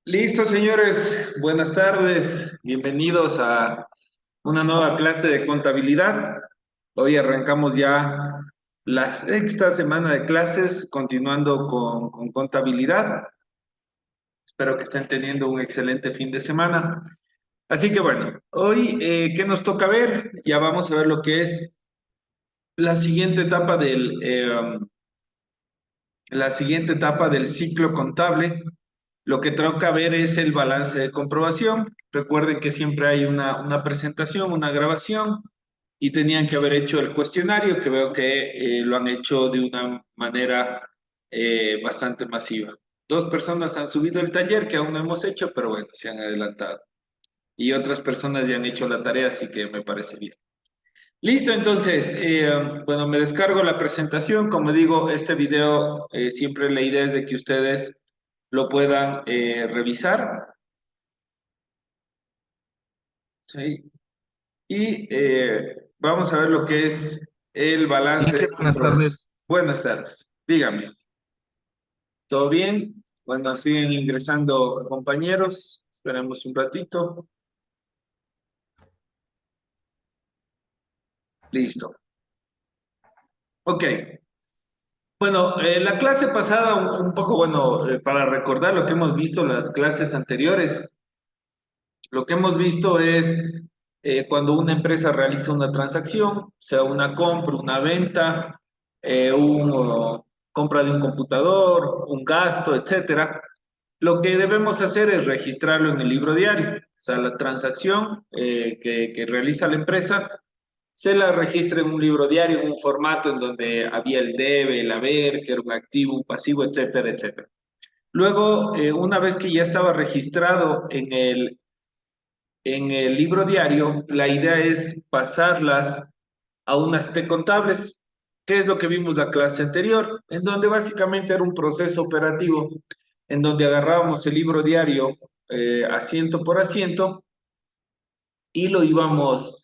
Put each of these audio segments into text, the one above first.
Listo, señores. Buenas tardes. Bienvenidos a una nueva clase de contabilidad. Hoy arrancamos ya la sexta semana de clases, continuando con contabilidad. Espero que estén teniendo un excelente fin de semana. Así que bueno, hoy, ¿qué nos toca ver? Ya vamos a ver lo que es la siguiente etapa la siguiente etapa del ciclo contable. Lo que toca ver es el balance de comprobación. Recuerden que siempre hay una presentación, una grabación, y tenían que haber hecho el cuestionario, que veo que lo han hecho de una manera bastante masiva. Dos personas han subido el taller que aún no hemos hecho, pero bueno, se han adelantado. Y otras personas ya han hecho la tarea, así que me parece bien. Listo, entonces, bueno, me descargo la presentación. Como digo, este video siempre la idea es de que ustedes lo puedan revisar, ¿sí? Y vamos a ver lo que es el balance de Miguel, buenas comprobación. tardes. Buenas tardes, dígame, ¿todo bien? Bueno, siguen ingresando compañeros, esperemos un ratito. Listo. Ok. Bueno, la clase pasada, un poco, bueno, para recordar lo que hemos visto las clases anteriores, lo que hemos visto es cuando una empresa realiza una transacción, sea una compra, una venta, compra de un computador, un gasto, etcétera. Lo que debemos hacer es registrarlo en el libro diario. O sea, la transacción que realiza la empresa se la registra en un libro diario, en un formato en donde había el debe, el haber, que era un activo, un pasivo, etcétera, etcétera. Luego, una vez que ya estaba registrado en el libro diario, la idea es pasarlas a unas T contables, que es lo que vimos la clase anterior, en donde básicamente era un proceso operativo, en donde agarrábamos el libro diario asiento por asiento y lo íbamos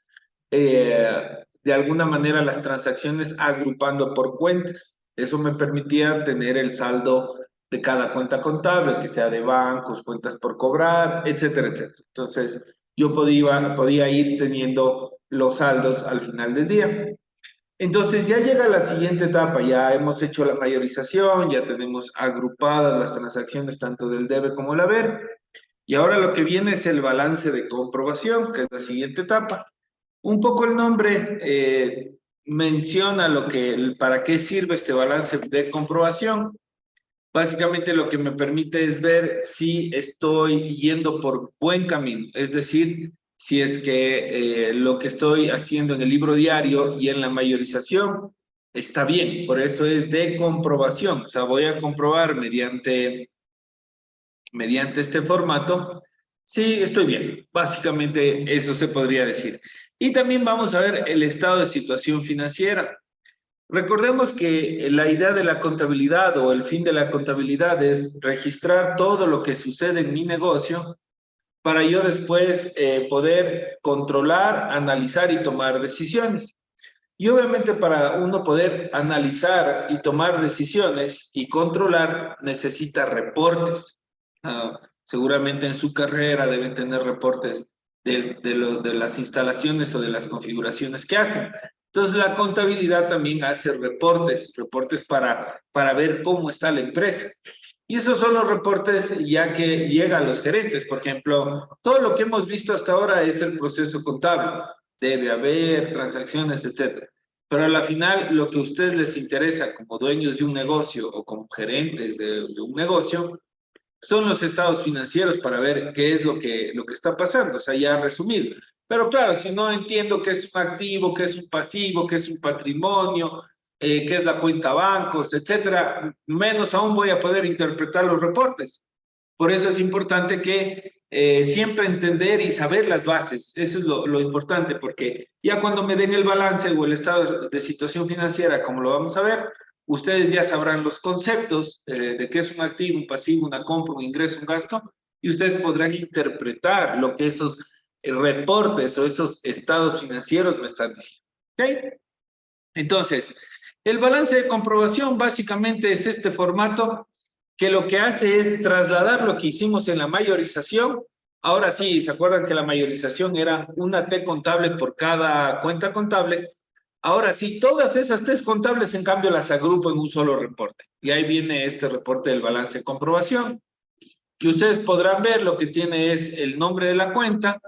de alguna manera las transacciones agrupando por cuentas. Eso me permitía tener el saldo de cada cuenta contable, que sea de bancos, cuentas por cobrar, etcétera, etcétera. Entonces, yo podía ir teniendo los saldos al final del día. Entonces ya llega la siguiente etapa, ya hemos hecho la mayorización, ya tenemos agrupadas las transacciones tanto del debe como el haber, y ahora lo que viene es el balance de comprobación, que es la siguiente etapa. Un poco el nombre menciona para qué sirve este balance de comprobación. Básicamente lo que me permite es ver si estoy yendo por buen camino, es decir, si es que lo que estoy haciendo en el libro diario y en la mayorización está bien, por eso es de comprobación, o sea, voy a comprobar mediante este formato, sí, estoy bien. Básicamente eso se podría decir. Y también vamos a ver el estado de situación financiera. Recordemos que la idea de la contabilidad o el fin de la contabilidad es registrar todo lo que sucede en mi negocio para yo después poder controlar, analizar y tomar decisiones. Y obviamente para uno poder analizar y tomar decisiones y controlar necesita reportes. Seguramente en su carrera deben tener reportes de las instalaciones o de las configuraciones que hacen. Entonces la contabilidad también hace reportes para ver cómo está la empresa. Y esos son los reportes ya que llegan a los gerentes. Por ejemplo, todo lo que hemos visto hasta ahora es el proceso contable. Debe haber transacciones, etcétera. Pero a la final, lo que a ustedes les interesa como dueños de un negocio o como gerentes de un negocio son los estados financieros para ver qué es lo que está pasando, o sea, ya resumir. Pero claro, si no entiendo qué es un activo, qué es un pasivo, qué es un patrimonio, qué es la cuenta bancos, etcétera, menos aún voy a poder interpretar los reportes. Por eso es importante que siempre entender y saber las bases. Eso es lo importante, porque ya cuando me den el balance o el estado de situación financiera, como lo vamos a ver, ustedes ya sabrán los conceptos de qué es un activo, un pasivo, una compra, un ingreso, un gasto, y ustedes podrán interpretar lo que esos reportes o esos estados financieros me están diciendo. ¿Ok? Entonces, el balance de comprobación básicamente es este formato que lo que hace es trasladar lo que hicimos en la mayorización. Ahora sí, ¿se acuerdan que la mayorización era una T contable por cada cuenta contable? Ahora sí, todas esas T's contables, en cambio, las agrupo en un solo reporte. Y ahí viene este reporte del balance de comprobación, que ustedes podrán ver, lo que tiene es el nombre de la cuenta,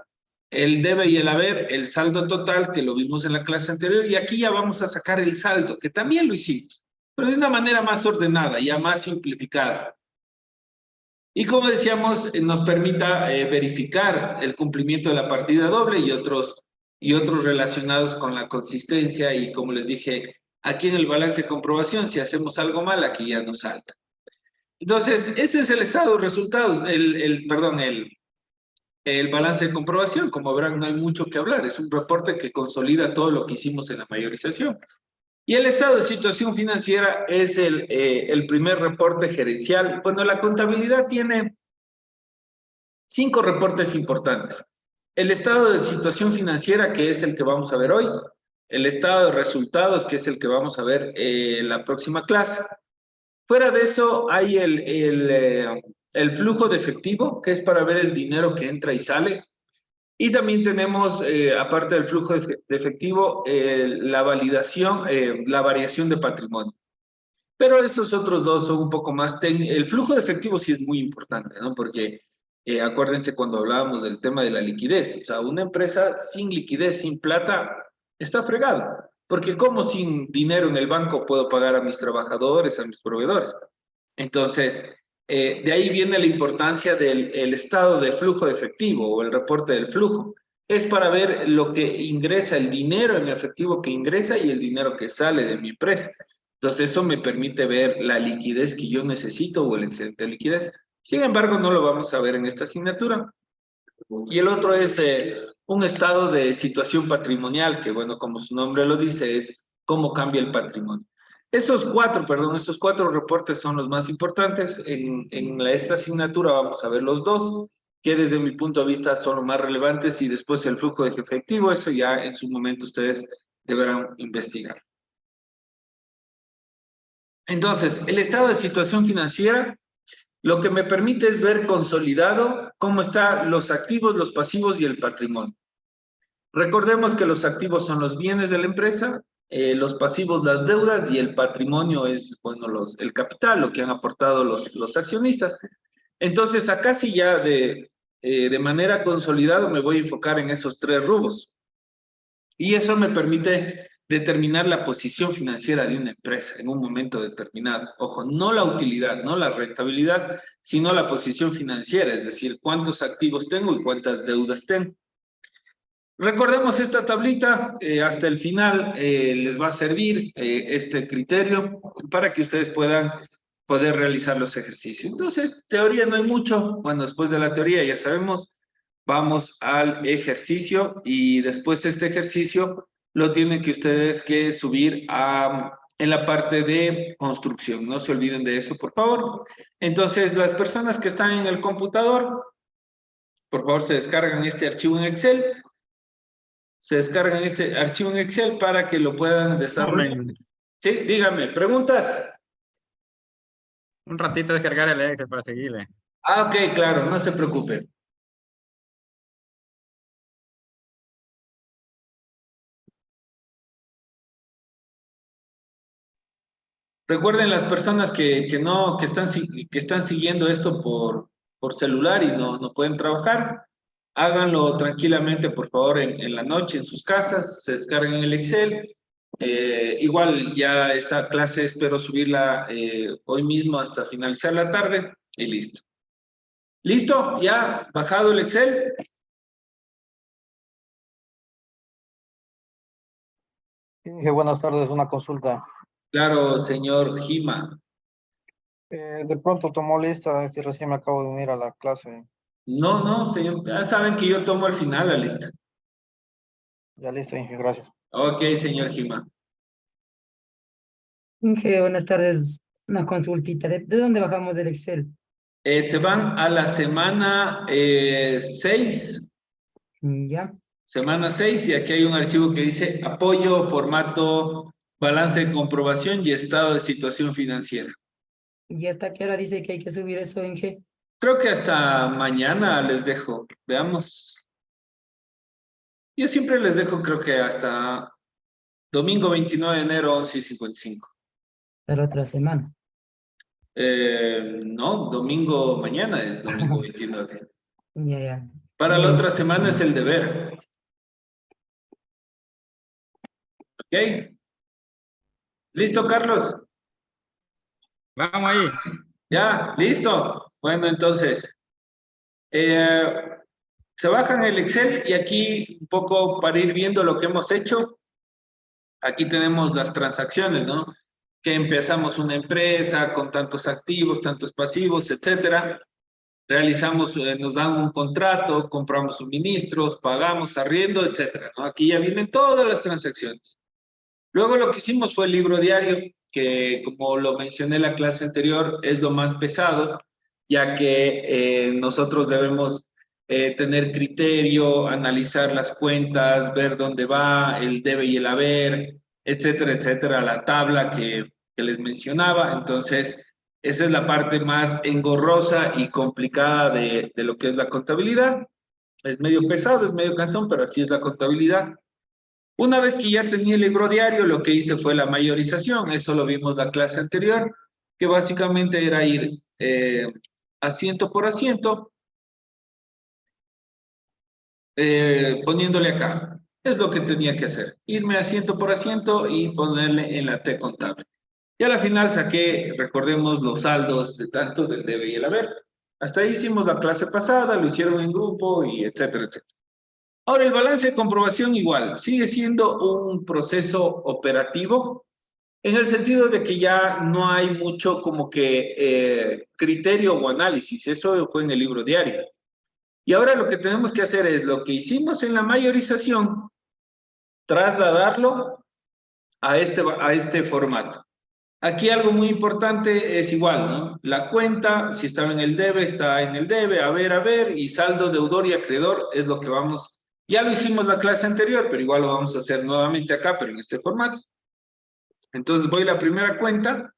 el debe y el haber, el saldo total, que lo vimos en la clase anterior, y aquí ya vamos a sacar el saldo, que también lo hicimos, pero de una manera más ordenada, ya más simplificada. Y como decíamos, nos permita verificar el cumplimiento de la partida doble y otros relacionados con la consistencia, y como les dije, aquí en el balance de comprobación, si hacemos algo mal, aquí ya nos salta. Entonces, ese es el estado de resultados, perdón, el balance de comprobación. Como verán, no hay mucho que hablar, es un reporte que consolida todo lo que hicimos en la mayorización. Y el estado de situación financiera es el primer reporte gerencial. Bueno, la contabilidad tiene 5 reportes importantes. El estado de situación financiera, que es el que vamos a ver hoy. El estado de resultados, que es el que vamos a ver en la próxima clase. Fuera de eso, hay el flujo de efectivo, que es para ver el dinero que entra y sale. Y también tenemos, aparte del flujo de efectivo, la validación, la variación de patrimonio. Pero esos otros dos son un poco más técnicos. El flujo de efectivo sí es muy importante, ¿no? Porque acuérdense cuando hablábamos del tema de la liquidez. O sea, una empresa sin liquidez, sin plata, está fregada. Porque ¿cómo sin dinero en el banco puedo pagar a mis trabajadores, a mis proveedores? Entonces, de ahí viene la importancia del estado de flujo de efectivo o el reporte del flujo. Es para ver lo que ingresa, el dinero en efectivo que ingresa y el dinero que sale de mi empresa. Entonces, eso me permite ver la liquidez que yo necesito o el excedente de liquidez. Sin embargo, no lo vamos a ver en esta asignatura. Y el otro es un estado de situación patrimonial, que bueno, como su nombre lo dice, es cómo cambia el patrimonio. Esos cuatro reportes son los más importantes. Esta asignatura vamos a ver los dos, que desde mi punto de vista son los más relevantes, y después el flujo de efectivo, eso ya en su momento ustedes deberán investigar. Entonces, el estado de situación financiera lo que me permite es ver consolidado cómo están los activos, los pasivos y el patrimonio. Recordemos que los activos son los bienes de la empresa, los pasivos las deudas, y el patrimonio es, bueno, el capital, lo que han aportado los accionistas. Entonces, acá sí ya de manera consolidada me voy a enfocar en esos 3 rubros. Y eso me permite determinar la posición financiera de una empresa en un momento determinado. Ojo, no la utilidad, no la rentabilidad, sino la posición financiera, es decir, cuántos activos tengo y cuántas deudas tengo. Recordemos esta tablita, hasta el final les va a servir este criterio para que ustedes puedan poder realizar los ejercicios. Entonces, teoría no hay mucho. Bueno, después de la teoría ya sabemos, vamos al ejercicio, y después este ejercicio lo tienen que ustedes que subir en la parte de construcción. No se olviden de eso, por favor. Entonces, las personas que están en el computador, por favor, se descargan este archivo en Excel. Se descargan este archivo en Excel para que lo puedan desarrollar. Sí, dígame, ¿preguntas? Un ratito descargar el Excel para seguirle. Ok, claro, no se preocupe. Recuerden, las personas que están siguiendo esto por celular y no pueden trabajar, háganlo tranquilamente, por favor, en la noche, en sus casas, se descarguen el Excel. Igual ya esta clase espero subirla hoy mismo hasta finalizar la tarde y listo. ¿Listo? ¿Ya bajado el Excel? Dije, buenas tardes, una consulta. Claro, señor Gima. De pronto tomó lista, que recién me acabo de unir a la clase. No, no, señor. Ya saben que yo tomo al final la lista. Ya listo, Inge, gracias. Ok, señor Gima. Inge, buenas tardes. Una consultita. ¿De dónde bajamos del Excel? Se van a la semana 6. ¿Ya? Semana 6, y aquí hay un archivo que dice apoyo, formato, balance de comprobación y estado de situación financiera. ¿Y hasta qué hora dice que hay que subir eso en qué? Creo que hasta mañana les dejo. Veamos. Yo siempre les dejo, creo que hasta domingo 29 de enero, 11:55. La otra semana. No, domingo mañana es domingo 29. Ya, ya. Para la otra semana es el deber. ¿Ok? ¿Listo, Carlos? Vamos ahí. Ya, listo. Bueno, entonces, se bajan el Excel y aquí un poco para ir viendo lo que hemos hecho. Aquí tenemos las transacciones, ¿no? Que empezamos una empresa con tantos activos, tantos pasivos, etcétera. Realizamos, nos dan un contrato, compramos suministros, pagamos arriendo, etcétera, ¿no? Aquí ya vienen todas las transacciones. Luego lo que hicimos fue el libro diario, que como lo mencioné en la clase anterior, es lo más pesado, ya que nosotros debemos tener criterio, analizar las cuentas, ver dónde va el debe y el haber, etcétera, etcétera, la tabla que les mencionaba. Entonces, esa es la parte más engorrosa y complicada de lo que es la contabilidad. Es medio pesado, es medio cansón, pero así es la contabilidad. Una vez que ya tenía el libro diario, lo que hice fue la mayorización. Eso lo vimos la clase anterior, que básicamente era ir asiento por asiento, poniéndole acá. Es lo que tenía que hacer. Irme asiento por asiento y ponerle en la T contable. Y a la final saqué, recordemos, los saldos de tanto del debe y el haber. Hasta ahí hicimos la clase pasada, lo hicieron en grupo y etcétera, etcétera. Ahora, el balance de comprobación igual, sigue siendo un proceso operativo en el sentido de que ya no hay mucho como que criterio o análisis, eso fue en el libro diario. Y ahora lo que tenemos que hacer es lo que hicimos en la mayorización, trasladarlo a este formato. Aquí algo muy importante es igual, ¿no? La cuenta, si estaba en el debe, está en el debe, a ver, y saldo, deudor y acreedor es lo que vamos, ya lo hicimos la clase anterior, pero igual lo vamos a hacer nuevamente acá, pero en este formato. Entonces voy a la primera cuenta,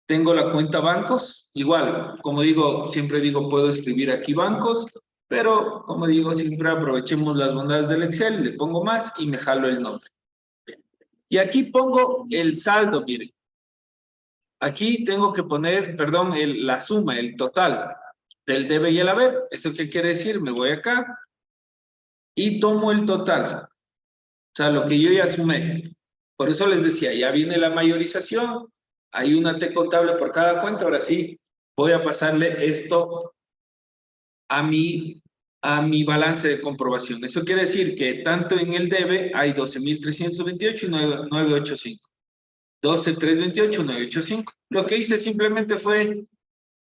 tengo la cuenta bancos, igual, como digo, siempre digo, puedo escribir aquí bancos, pero como digo, siempre aprovechemos las bondades del Excel, le pongo más y me jalo el nombre. Y aquí pongo el saldo, miren. Aquí tengo que poner, perdón, la suma, el total del debe y el haber. ¿Esto qué quiere decir? Me voy acá y tomo el total. O sea, lo que yo ya sumé. Por eso les decía, ya viene la mayorización, hay una T contable por cada cuenta. Ahora sí, voy a pasarle esto a mi balance de comprobación. Eso quiere decir que tanto en el debe hay 12.328 y 985. 12.328, 985. Lo que hice simplemente fue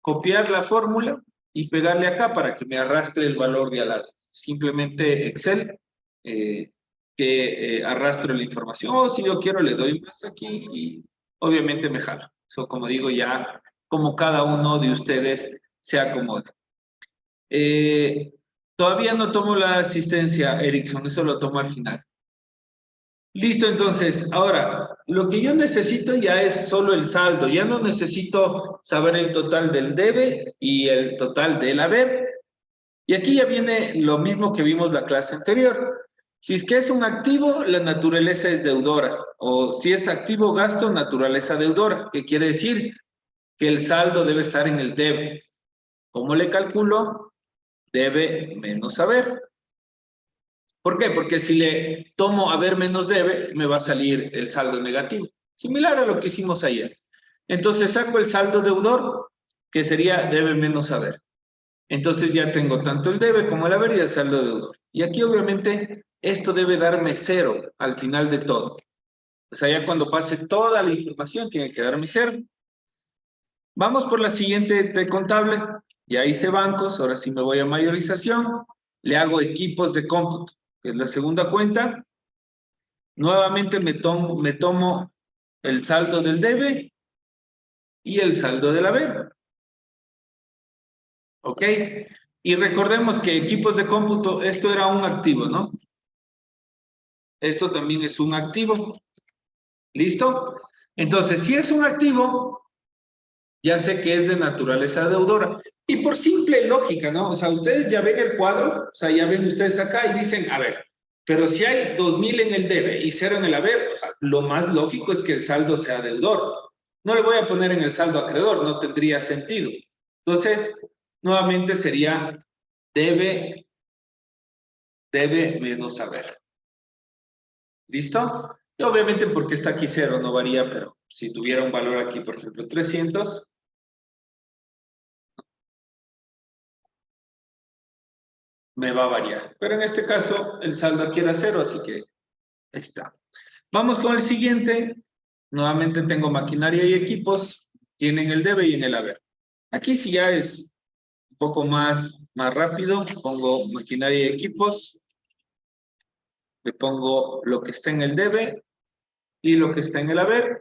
copiar la fórmula y pegarle acá para que me arrastre el valor de al lado. Simplemente Excel, que arrastro la información. O si yo quiero, le doy más aquí y obviamente me jalo. Eso, como digo, ya como cada uno de ustedes se acomoda. Todavía no tomo la asistencia, Erickson, eso lo tomo al final. Listo, entonces, ahora, lo que yo necesito ya es solo el saldo, ya no necesito saber el total del debe y el total del haber. Y aquí ya viene lo mismo que vimos la clase anterior. Si es que es un activo, la naturaleza es deudora, o si es activo gasto, naturaleza deudora, que quiere decir que el saldo debe estar en el debe. ¿Cómo le calculo? Debe menos haber. ¿Por qué? Porque si le tomo haber menos debe, me va a salir el saldo negativo. Similar a lo que hicimos ayer. Entonces saco el saldo deudor, que sería debe menos haber. Entonces ya tengo tanto el debe como el haber y el saldo deudor. Y aquí obviamente esto debe darme 0 al final de todo. O sea, ya cuando pase toda la información tiene que darme 0. Vamos por la siguiente de contable. Ya hice bancos, ahora sí me voy a mayorización. Le hago equipos de cómputo, que es la segunda cuenta. Nuevamente me tomo el saldo del debe y el saldo del haber. ¿Ok? Y recordemos que equipos de cómputo, esto era un activo, ¿no? Esto también es un activo. ¿Listo? Entonces, si es un activo, ya sé que es de naturaleza deudora. Y por simple lógica, ¿no? O sea, ustedes ya ven el cuadro, o sea, ya ven ustedes acá y dicen, a ver, pero si hay 2.000 en el debe y 0 en el haber, o sea, lo más lógico es que el saldo sea deudor. No le voy a poner en el saldo acreedor, no tendría sentido. Entonces, nuevamente sería debe menos haber. ¿Listo? Y obviamente porque está aquí 0 no varía, pero si tuviera un valor aquí, por ejemplo, 300, me va a variar. Pero en este caso, el saldo aquí era 0, así que ahí está. Vamos con el siguiente. Nuevamente tengo maquinaria y equipos. Tienen el debe y en el haber. Aquí sí ya es un poco más rápido. Pongo maquinaria y equipos. Le pongo lo que está en el debe y lo que está en el haber.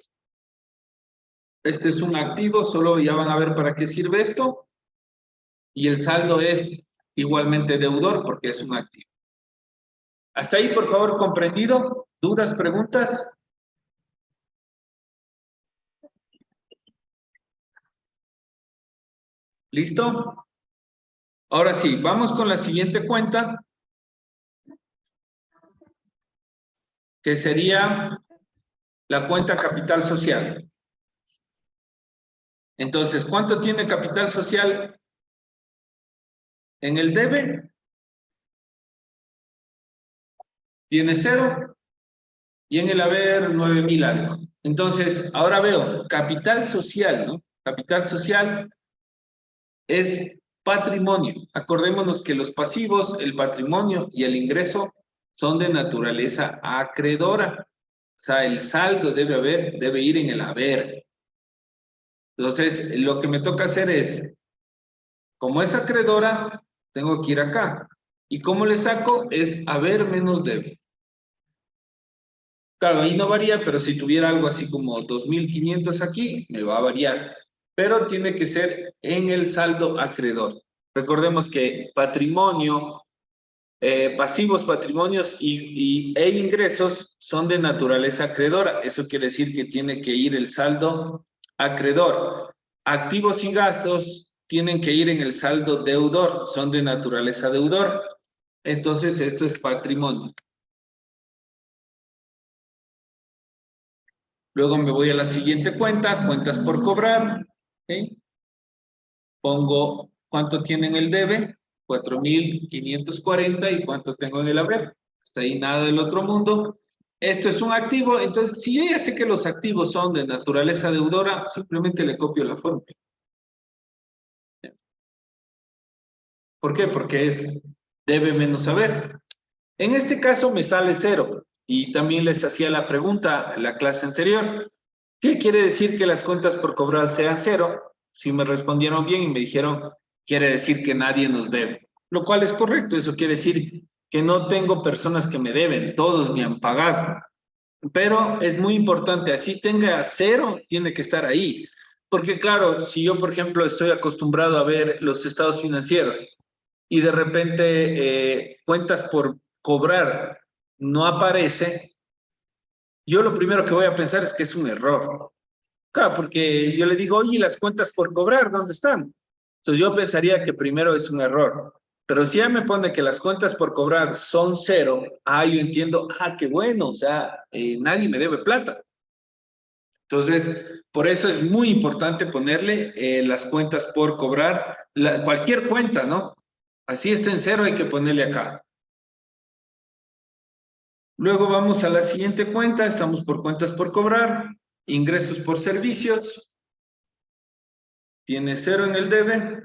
Este es un activo, solo ya van a ver para qué sirve esto. Y el saldo es igualmente deudor porque es un activo. Hasta ahí, por favor, comprendido. ¿Dudas, preguntas? ¿Listo? Ahora sí, vamos con la siguiente cuenta, que sería la cuenta capital social. Entonces, ¿cuánto tiene capital social en el debe? Tiene 0 y en el haber 9.000 algo. Entonces, ahora veo capital social, ¿no? Capital social es patrimonio. Acordémonos que los pasivos, el patrimonio y el ingreso son de naturaleza acreedora. O sea, el saldo debe ir en el haber. Entonces, lo que me toca hacer es, como es acreedora, tengo que ir acá. ¿Y cómo le saco? Es haber menos debe. Claro, ahí no varía, pero si tuviera algo así como 2.500 aquí, me va a variar. Pero tiene que ser en el saldo acreedor. Recordemos que patrimonio, pasivos, patrimonios e ingresos son de naturaleza acreedora. Eso quiere decir que tiene que ir el saldo acreedor. Activos y gastos tienen que ir en el saldo deudor, son de naturaleza deudora. Entonces, esto es patrimonio. Luego me voy a la siguiente cuenta, cuentas por cobrar. ¿Okay? Pongo cuánto tiene en el debe, 4.540 y cuánto tengo en el haber. Hasta ahí nada del otro mundo. Esto es un activo, entonces si yo ya sé que los activos son de naturaleza deudora, simplemente le copio la fórmula. ¿Por qué? Porque es debe menos haber. En este caso me sale 0 y también les hacía la pregunta en la clase anterior. ¿Qué quiere decir que las cuentas por cobrar sean 0? Si me respondieron bien y me dijeron, quiere decir que nadie nos debe. Lo cual es correcto, eso quiere decir que no tengo personas que me deben, todos me han pagado. Pero es muy importante, así tenga 0, tiene que estar ahí. Porque claro, si yo, por ejemplo, estoy acostumbrado a ver los estados financieros y de repente cuentas por cobrar no aparece, yo lo primero que voy a pensar es que es un error. Claro, porque yo le digo, oye, las cuentas por cobrar, ¿dónde están? Entonces yo pensaría que primero es un error. Pero si ya me pone que las cuentas por cobrar son 0, yo entiendo, qué bueno, o sea, nadie me debe plata. Entonces, por eso es muy importante ponerle las cuentas por cobrar, cualquier cuenta, ¿no? Así está en 0, hay que ponerle acá. Luego vamos a la siguiente cuenta, estamos por cuentas por cobrar, ingresos por servicios, tiene 0 en el debe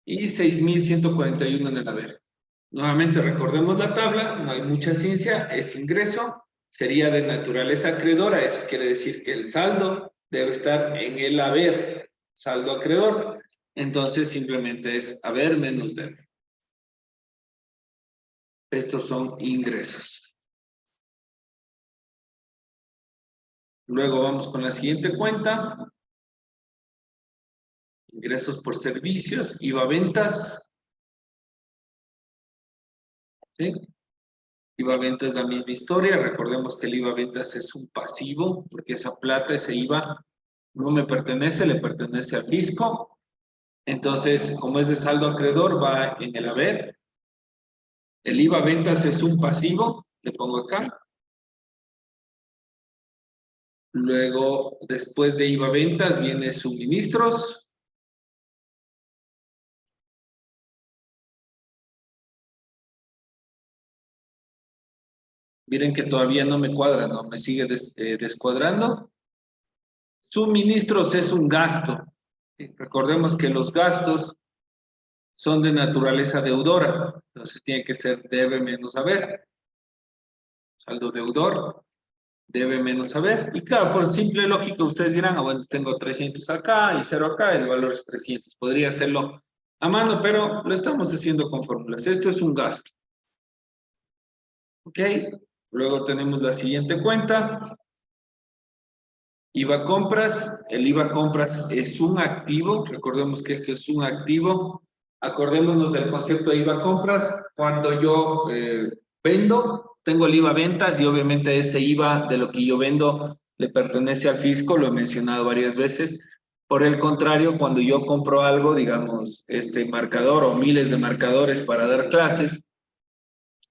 y 6.141 en el haber. Nuevamente recordemos la tabla, no hay mucha ciencia, es ingreso, sería de naturaleza acreedora, eso quiere decir que el saldo debe estar en el haber, saldo acreedor, entonces simplemente es haber menos debe. Estos son ingresos. Luego vamos con la siguiente cuenta. Ingresos por servicios, IVA ventas. ¿Sí? IVA ventas es la misma historia. Recordemos que el IVA ventas es un pasivo, porque esa plata, ese IVA, no me pertenece, le pertenece al fisco. Entonces, como es de saldo acreedor, va en el haber. El IVA ventas es un pasivo, le pongo acá. Luego, después de IVA ventas, viene suministros. Miren que todavía no me cuadra, no me sigue descuadrando. Suministros es un gasto. Recordemos que los gastos son de naturaleza deudora. Entonces tiene que ser debe menos haber. Saldo deudor, debe menos haber. Y claro, por simple lógica, ustedes dirán, bueno, tengo 300 acá y 0 acá, el valor es 300. Podría hacerlo a mano, pero lo estamos haciendo con fórmulas. Esto es un gasto. ¿Ok? Luego tenemos la siguiente cuenta. IVA compras. El IVA compras es un activo. Recordemos que esto es un activo. Acordémonos del concepto de IVA compras. Cuando yo vendo, tengo el IVA ventas y obviamente ese IVA de lo que yo vendo le pertenece al fisco, lo he mencionado varias veces. Por el contrario, cuando yo compro algo, digamos, este marcador o miles de marcadores para dar clases,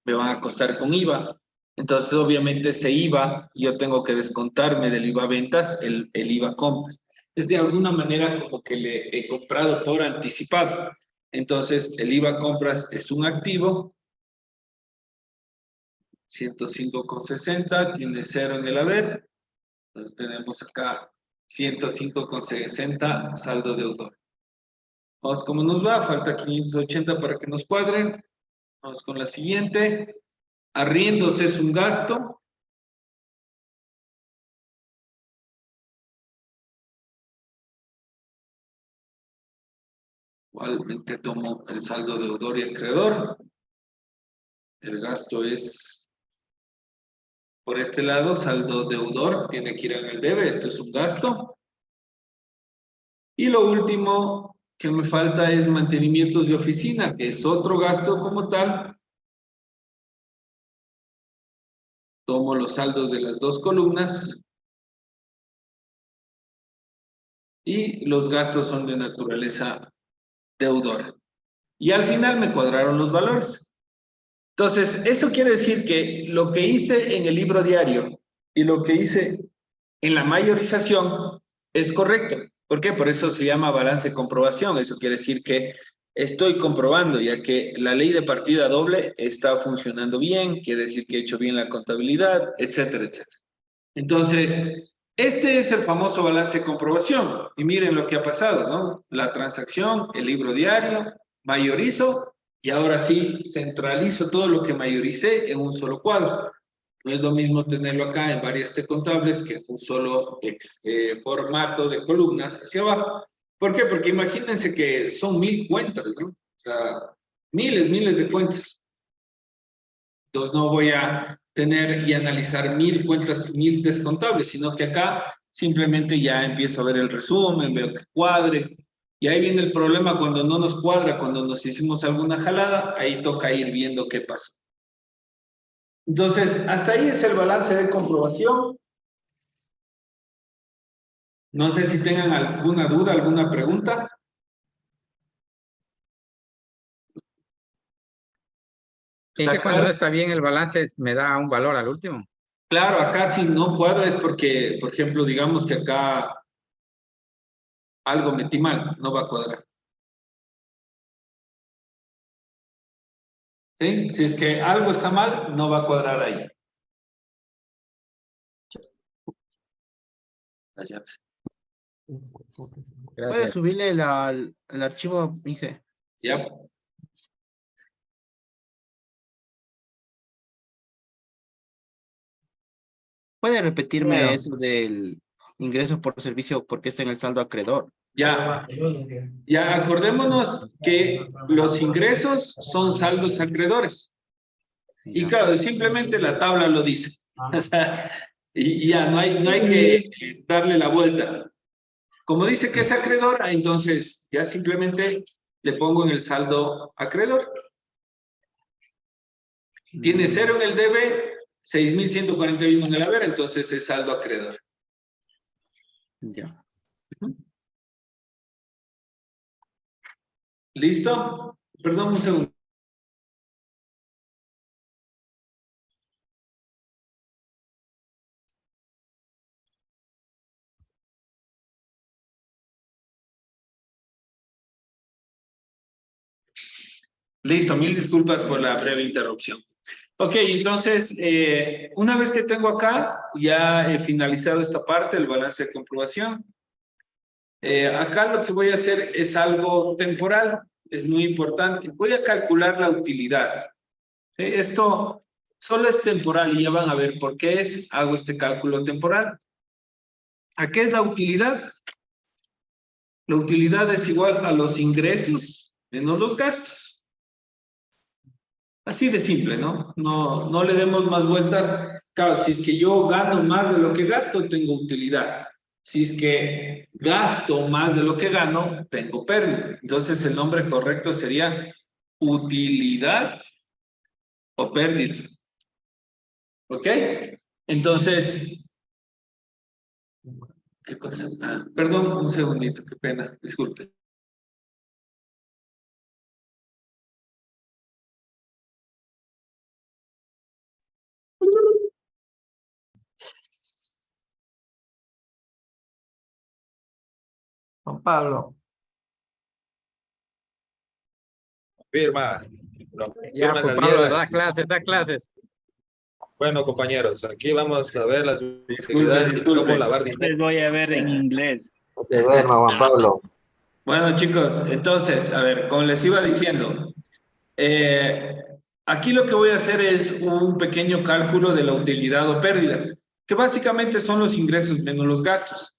me van a costar con IVA. Entonces, obviamente, ese IVA, yo tengo que descontarme del IVA ventas, el IVA compras. Es de alguna manera como que le he comprado por anticipado. Entonces, el IVA compras es un activo, 105,60, tiene 0 en el haber. Entonces, tenemos acá 105,60 saldo deudor. Vamos, ¿cómo nos va? Falta 580 para que nos cuadren. Vamos con la siguiente. Arriendos es un gasto. Igualmente tomo el saldo deudor y acreedor. El gasto es por este lado, saldo deudor, tiene que ir en el debe, esto es un gasto. Y lo último que me falta es mantenimientos de oficina, que es otro gasto como tal. Tomo los saldos de las dos columnas. Y los gastos son de naturaleza deudora. Y al final me cuadraron los valores. Entonces, eso quiere decir que lo que hice en el libro diario y lo que hice en la mayorización es correcto. ¿Por qué? Por eso se llama balance de comprobación. Eso quiere decir que estoy comprobando, ya que la ley de partida doble está funcionando bien, quiere decir que he hecho bien la contabilidad, etcétera, etcétera. Entonces, este es el famoso balance de comprobación. Y miren lo que ha pasado, ¿no? La transacción, el libro diario, mayorizo y ahora sí centralizo todo lo que mayoricé en un solo cuadro. No es lo mismo tenerlo acá en varias T contables que en un solo formato de columnas hacia abajo. ¿Por qué? Porque imagínense que son 1000 cuentas, ¿no? O sea, miles de cuentas. Entonces no voy a tener y analizar 1000 cuentas, 1000 descontables, sino que acá simplemente ya empiezo a ver el resumen, veo que cuadre. Y ahí viene el problema cuando no nos cuadra, cuando nos hicimos alguna jalada, ahí toca ir viendo qué pasó. Entonces, hasta ahí es el balance de comprobación. No sé si tengan alguna duda, alguna pregunta. Es ¿Está que cuando no claro? está bien el balance me da un valor al último. Claro, acá si no cuadra es porque, por ejemplo, digamos que acá algo metí mal, no va a cuadrar. ¿Sí? Si es que algo está mal, no va a cuadrar ahí. Las llaves. Puede Gracias. subirle el archivo, Inge. ¿Ya? Puede repetirme Bueno. eso del ingreso por servicio porque está en el saldo acreedor. Ya. Ya, acordémonos que los ingresos son saldos acreedores. Y Ya. claro, simplemente la tabla lo dice. O sea, y ya, no hay que darle la vuelta. Como dice que es acreedora, entonces ya simplemente le pongo en el saldo acreedor. Tiene 0 en el debe, 6.141 en el haber, entonces es saldo acreedor. Ya. ¿Listo? Perdón un segundo. Listo, mil disculpas por la breve interrupción. Ok, entonces, una vez que tengo acá, ya he finalizado esta parte, el balance de comprobación. Acá lo que voy a hacer es algo temporal, es muy importante. Voy a calcular la utilidad. Esto solo es temporal y ya van a ver por qué hago este cálculo temporal. ¿A qué es la utilidad? La utilidad es igual a los ingresos menos los gastos. Así de simple, ¿no? No le demos más vueltas. Claro, si es que yo gano más de lo que gasto, tengo utilidad. Si es que gasto más de lo que gano, tengo pérdida. Entonces, el nombre correcto sería utilidad o pérdida. ¿Ok? Entonces, ¿qué cosa? Ah, perdón, un segundito, qué pena, disculpe. Juan Pablo. Firma. No, Ya, firman pues las Pablo, bielas. da clases. Bueno, compañeros, aquí vamos a ver las Disculpe, utilidades y cómo disculpe. lavar dinero. Les voy a ver en inglés. No te duermas, Juan Pablo. Bueno, chicos, entonces, a ver, como les iba diciendo, eh, aquí lo que voy a hacer es un pequeño cálculo de la utilidad o pérdida, que básicamente son los ingresos menos los gastos.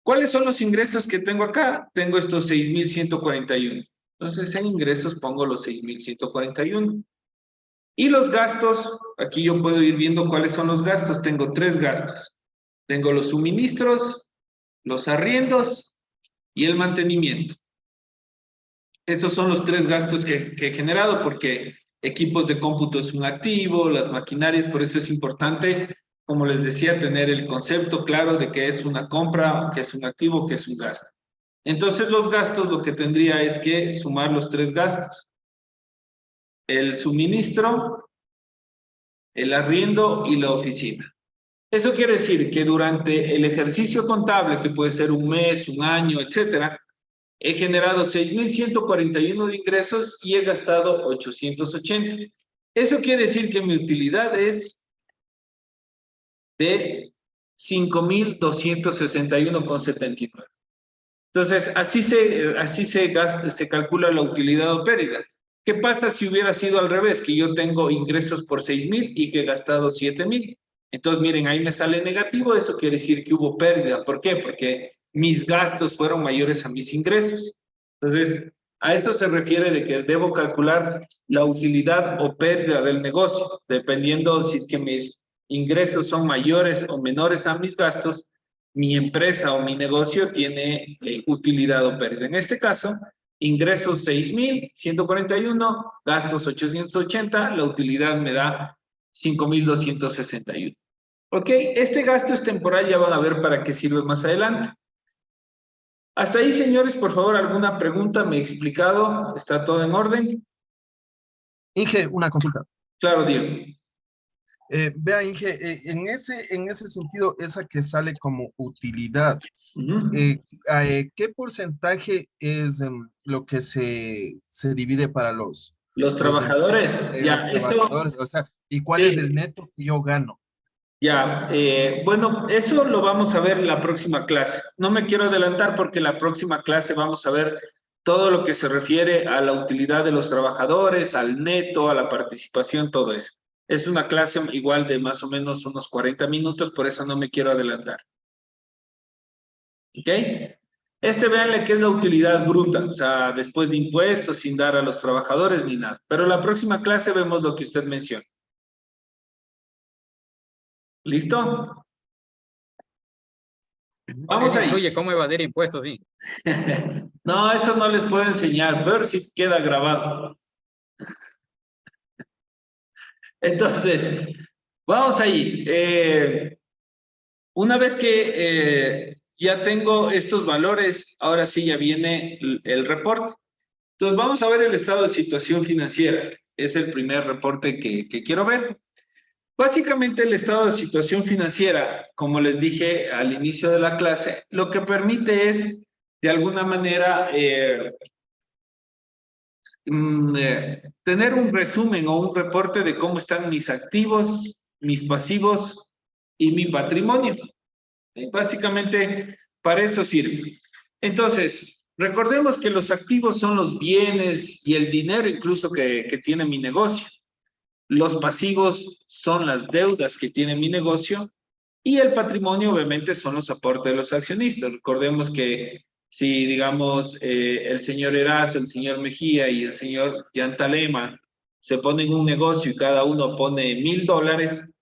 ¿Cuáles son los ingresos que tengo acá? Tengo estos 6,141. Entonces, en ingresos pongo los 6,141. Y los gastos, aquí yo puedo ir viendo cuáles son los gastos. Tengo tres gastos. Tengo los suministros, los arriendos y el mantenimiento. Esos son los tres gastos que he generado porque equipos de cómputo es un activo, las maquinarias, por eso es importante, como les decía, tener el concepto claro de qué es una compra, qué es un activo, qué es un gasto. Entonces los gastos lo que tendría es que sumar los tres gastos. El suministro, el arriendo y la oficina. Eso quiere decir que durante el ejercicio contable, que puede ser un mes, un año, etcétera, he generado 6,141 de ingresos y he gastado 880. Eso quiere decir que mi utilidad es de 5,261,79. Entonces, así se calcula la utilidad o pérdida. ¿Qué pasa si hubiera sido al revés? Que yo tengo ingresos por 6,000 y que he gastado 7,000. Entonces, miren, ahí me sale negativo. Eso quiere decir que hubo pérdida. ¿Por qué? Porque mis gastos fueron mayores a mis ingresos. Entonces, a eso se refiere de que debo calcular la utilidad o pérdida del negocio, dependiendo si es que mis ingresos son mayores o menores a mis gastos. Mi empresa o mi negocio tiene utilidad o pérdida. En este caso, ingresos 6,141, gastos 880, la utilidad me da 5,261. Ok, este gasto es temporal, ya van a ver para qué sirve más adelante. Hasta ahí, señores, por favor, ¿alguna pregunta? ¿Me he explicado? ¿Está todo en orden? Inge, una consulta. Claro, Diego. Vea, Inge, en ese sentido, esa que sale como utilidad, Uh-huh. ¿qué porcentaje es lo que se divide para los Trabajadores, ya, los trabajadores? O sea, ¿y cuál es el neto que yo gano? Ya, bueno, eso lo vamos a ver en la próxima clase. No me quiero adelantar porque la próxima clase vamos a ver todo lo que se refiere a la utilidad de los trabajadores, al neto, a la participación, todo eso. Es una clase igual de más o menos unos 40 minutos, por eso no me quiero adelantar. ¿Ok? Véanle que es la utilidad bruta, o sea, después de impuestos, sin dar a los trabajadores ni nada. Pero la próxima clase vemos lo que usted menciona. ¿Listo? Vamos ahí. Incluye cómo evadir impuestos, sí. No, eso no les puedo enseñar, pero si queda grabado. Entonces, vamos ahí. Una vez que ya tengo estos valores, ahora sí ya viene el reporte. Entonces vamos a ver el estado de situación financiera. Es el primer reporte que quiero ver. Básicamente el estado de situación financiera, como les dije al inicio de la clase, lo que permite es, de alguna manera, tener un resumen o un reporte de cómo están mis activos, mis pasivos y mi patrimonio. Básicamente, para eso sirve. Entonces, recordemos que los activos son los bienes y el dinero incluso que tiene mi negocio. Los pasivos son las deudas que tiene mi negocio y el patrimonio obviamente son los aportes de los accionistas. Recordemos que si, digamos, el señor Erazo, el señor Mejía y el señor Yantalema se ponen un negocio y cada uno pone $1,000,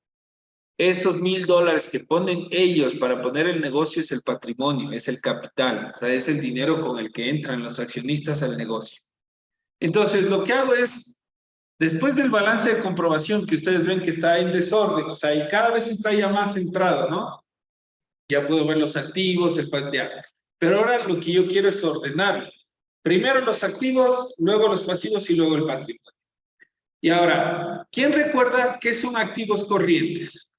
esos $1,000 que ponen ellos para poner el negocio es el patrimonio, es el capital, o sea, es el dinero con el que entran los accionistas al negocio. Entonces, lo que hago es, después del balance de comprobación que ustedes ven que está en desorden, o sea, y cada vez está ya más centrado, ¿no? Ya puedo ver los activos, el patrimonio. Pero ahora lo que yo quiero es ordenarlo. Primero los activos, luego los pasivos y luego el patrimonio. Y ahora, ¿quién recuerda qué son activos corrientes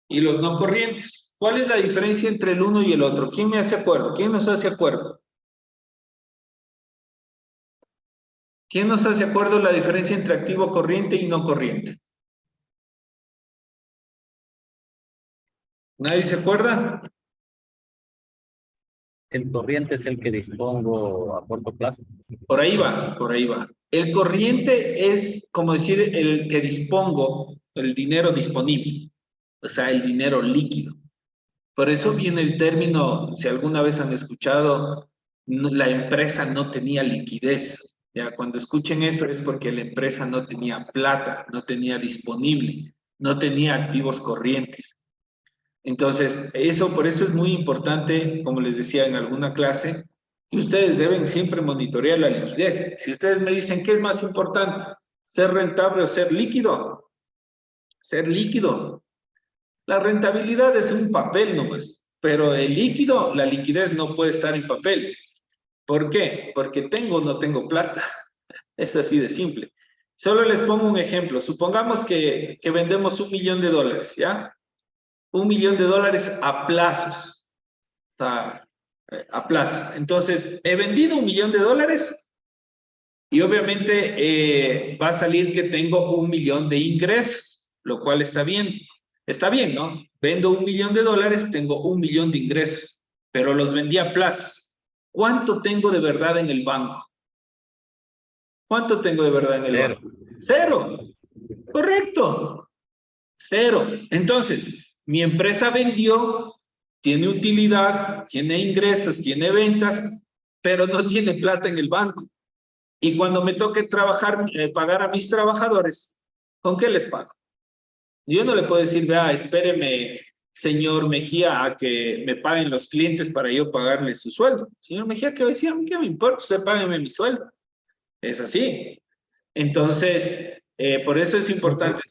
y los no corrientes? ¿Cuál es la diferencia entre el uno y el otro? ¿Quién me hace acuerdo? ¿Quién nos hace acuerdo? ¿Quién nos hace acuerdo la diferencia entre activo corriente y no corriente? ¿Nadie se acuerda? El corriente es el que dispongo a corto plazo. Por ahí va, por ahí va. El corriente es como decir el que dispongo, el dinero disponible, o sea, el dinero líquido. Por eso viene el término, si alguna vez han escuchado, la empresa no tenía liquidez. Ya, cuando escuchen eso es porque la empresa no tenía plata, no tenía disponible, no tenía activos corrientes. Entonces, por eso es muy importante, como les decía en alguna clase, que ustedes deben siempre monitorear la liquidez. Si ustedes me dicen, ¿qué es más importante? ¿Ser rentable o ser líquido? Ser líquido. La rentabilidad es un papel nomás, pero el líquido, la liquidez no puede estar en papel. ¿Por qué? Porque tengo o no tengo plata. Es así de simple. Solo les pongo un ejemplo. Supongamos que vendemos $1,000,000, ¿ya? $1,000,000 a plazos. A plazos. Entonces, he vendido $1,000,000 y obviamente va a salir que tengo 1,000,000 de ingresos, lo cual está bien. Está bien, ¿no? Vendo $1,000,000, tengo 1,000,000 de ingresos, pero los vendí a plazos. ¿Cuánto tengo de verdad en el banco? ¿Cuánto tengo de verdad en el banco? Cero. Correcto. Cero. Entonces, mi empresa vendió, tiene utilidad, tiene ingresos, tiene ventas, pero no tiene plata en el banco. Y cuando me toque trabajar, pagar a mis trabajadores, ¿con qué les pago? Yo no le puedo decir, vea, espéreme, señor Mejía, a que me paguen los clientes para yo pagarle su sueldo. Señor Mejía, ¿qué decía? ¿Qué me importa? Usted págueme mi sueldo. Es así. Entonces, por eso es importante.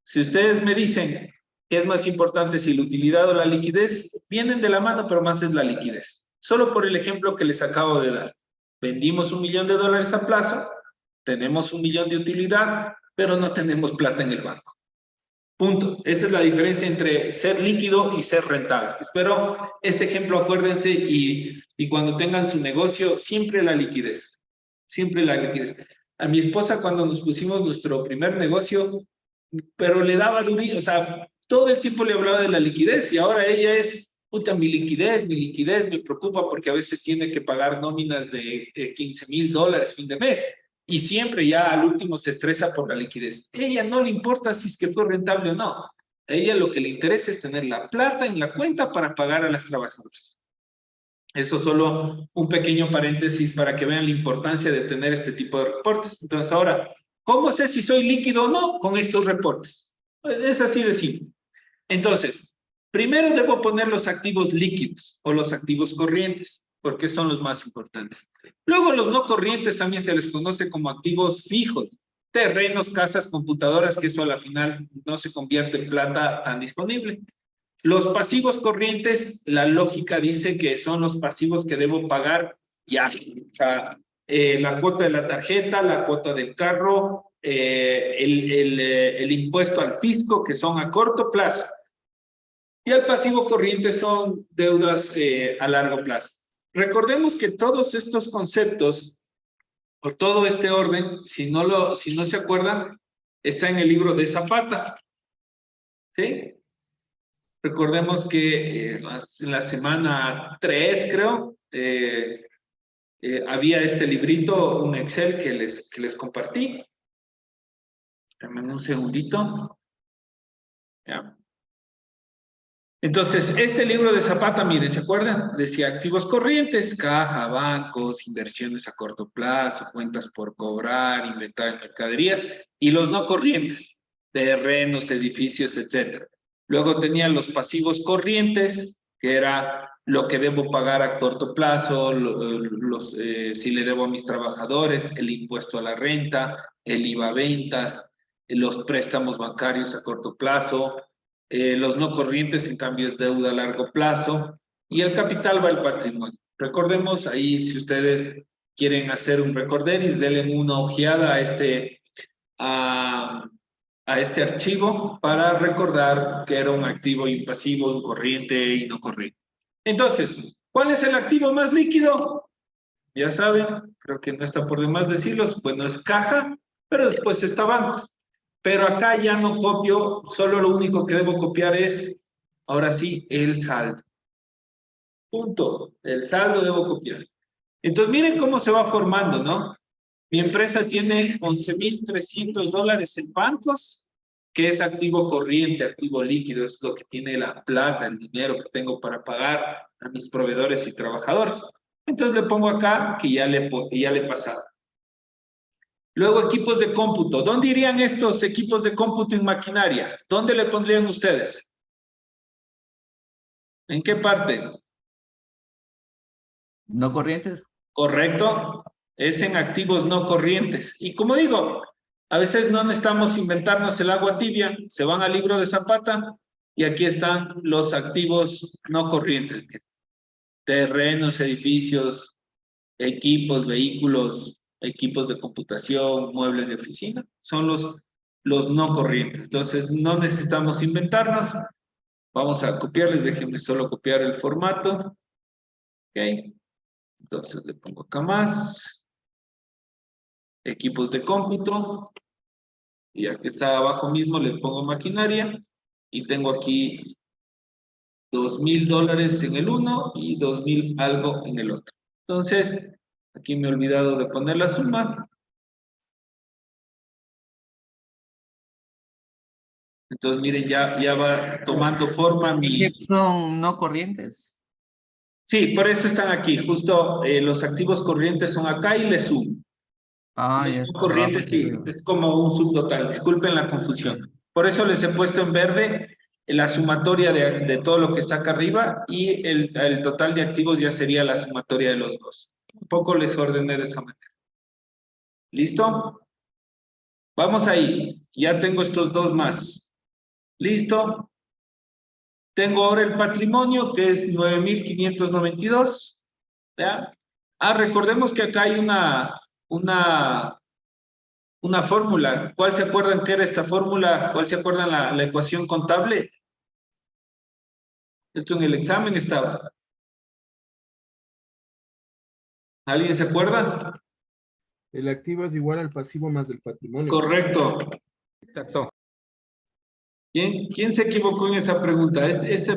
Si ustedes me dicen qué es más importante, si la utilidad o la liquidez, vienen de la mano, pero más es la liquidez. Solo por el ejemplo que les acabo de dar. Vendimos $1,000,000 a plazo, tenemos 1,000,000 de utilidad, pero no tenemos plata en el banco. Punto. Esa es la diferencia entre ser líquido y ser rentable. Espero este ejemplo, acuérdense, y cuando tengan su negocio, siempre la liquidez. Siempre la liquidez. A mi esposa, cuando nos pusimos nuestro primer negocio, pero le daba durísimo, o sea, todo el tiempo le hablaba de la liquidez y ahora ella es, puta, mi liquidez me preocupa porque a veces tiene que pagar nóminas de $15,000 fin de mes. Y siempre ya al último se estresa por la liquidez. A ella no le importa si es que fue rentable o no. A ella lo que le interesa es tener la plata en la cuenta para pagar a las trabajadoras. Eso solo un pequeño paréntesis para que vean la importancia de tener este tipo de reportes. Entonces ahora, ¿cómo sé si soy líquido o no? Con estos reportes. Es así de simple. Entonces, primero debo poner los activos líquidos o los activos corrientes, porque son los más importantes. Luego los no corrientes también se les conoce como activos fijos, terrenos, casas, computadoras, que eso a la final no se convierte en plata tan disponible. Los pasivos corrientes, la lógica dice que son los pasivos que debo pagar ya. O sea, la cuota de la tarjeta, la cuota del carro, el impuesto al fisco, que son a corto plazo. Y el pasivo corriente son deudas a largo plazo. Recordemos que todos estos conceptos, o todo este orden, si no se acuerdan, está en el libro de Zapata. ¿Sí? Recordemos que en la semana 3, creo, había este librito, un Excel que les compartí. Dame un segundito. Ya. Entonces, este libro de Zapata, miren, ¿se acuerdan? Decía activos corrientes, caja, bancos, inversiones a corto plazo, cuentas por cobrar, inventario de mercaderías, y los no corrientes, terrenos, edificios, etc. Luego tenía los pasivos corrientes, que era lo que debo pagar a corto plazo, si le debo a mis trabajadores, el impuesto a la renta, el IVA a ventas, los préstamos bancarios a corto plazo. Los no corrientes, en cambio, es deuda a largo plazo, y el capital va al patrimonio. Recordemos ahí, si ustedes quieren hacer un recorderis, denle una ojeada a este archivo para recordar que era un activo y un pasivo, un corriente y no corriente. Entonces, ¿cuál es el activo más líquido? Ya saben, creo que no está por demás decirlos, bueno, es caja, pero después está bancos. Pero acá ya no copio, solo lo único que debo copiar es, ahora sí, el saldo. Punto. El saldo debo copiar. Entonces, miren cómo se va formando, ¿no? Mi empresa tiene $11,300 en bancos, que es activo corriente, activo líquido, es lo que tiene la plata, el dinero que tengo para pagar a mis proveedores y trabajadores. Entonces le pongo acá que ya le he pasado. Luego, equipos de cómputo. ¿Dónde irían estos equipos de cómputo en maquinaria? ¿Dónde le pondrían ustedes? ¿En qué parte? No corrientes. Correcto. Es en activos no corrientes. Y como digo, a veces no necesitamos inventarnos el agua tibia. Se van al libro de Zapata y aquí están los activos no corrientes. Terrenos, edificios, equipos, vehículos, equipos de computación, muebles de oficina, son los no corrientes. Entonces, no necesitamos inventarnos. Vamos a copiarles, déjenme solo copiar el formato. Ok. Entonces, le pongo acá más. Equipos de cómputo. Y aquí está abajo mismo, le pongo maquinaria. Y tengo aquí $2,000 en el uno y 2,000 algo en el otro. Entonces, aquí me he olvidado de poner la suma. Entonces, miren, ya va tomando forma mi... Son no corrientes. Sí, por eso están aquí. Justo los activos corrientes son acá y le sumo. Ah, Los ya no está. corrientes sí, es como un subtotal. Disculpen la confusión. Por eso les he puesto en verde la sumatoria de todo lo que está acá arriba y el total de activos ya sería la sumatoria de los dos. Un poco les ordené de esa manera. ¿Listo? Vamos ahí. Ya tengo estos dos más. ¿Listo? Tengo ahora el patrimonio, que es 9,592. ¿Ya? Recordemos que acá hay una fórmula. ¿Cuál se acuerdan que era esta fórmula? ¿Cuál se acuerdan la ecuación contable? Esto en el examen estaba. ¿Alguien se acuerda? El activo es igual al pasivo más el patrimonio. Correcto. Exacto. ¿Quién se equivocó en esa pregunta?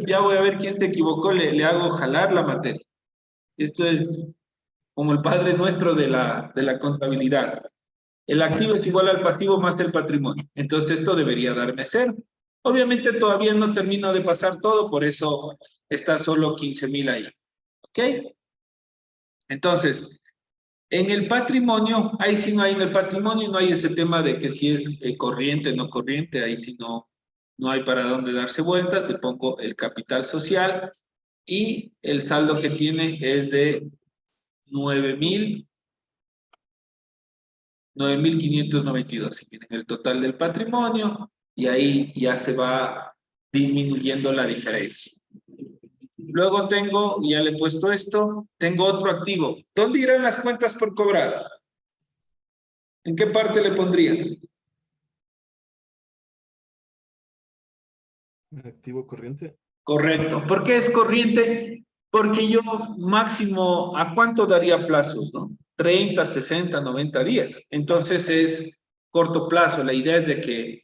Ya voy a ver quién se equivocó, le hago jalar la materia. Esto es como el Padre Nuestro de la contabilidad. El activo es igual al pasivo más el patrimonio. Entonces esto debería darme 0. Obviamente todavía no termino de pasar todo, por eso está solo 15,000 ahí. ¿Ok? Entonces, en el patrimonio, ahí sí no hay, en el patrimonio no hay ese tema de que si es corriente o no corriente, ahí sí no hay para dónde darse vueltas. Le pongo el capital social y el saldo que tiene es de 9,592. Y miren el total del patrimonio y ahí ya se va disminuyendo la diferencia. Luego tengo, ya le he puesto esto, tengo otro activo. ¿Dónde irán las cuentas por cobrar? ¿En qué parte le pondrían? Activo corriente. Correcto. ¿Por qué es corriente? Porque yo máximo, ¿a cuánto daría plazos, no? 30, 60, 90 días. Entonces es corto plazo. La idea es de que,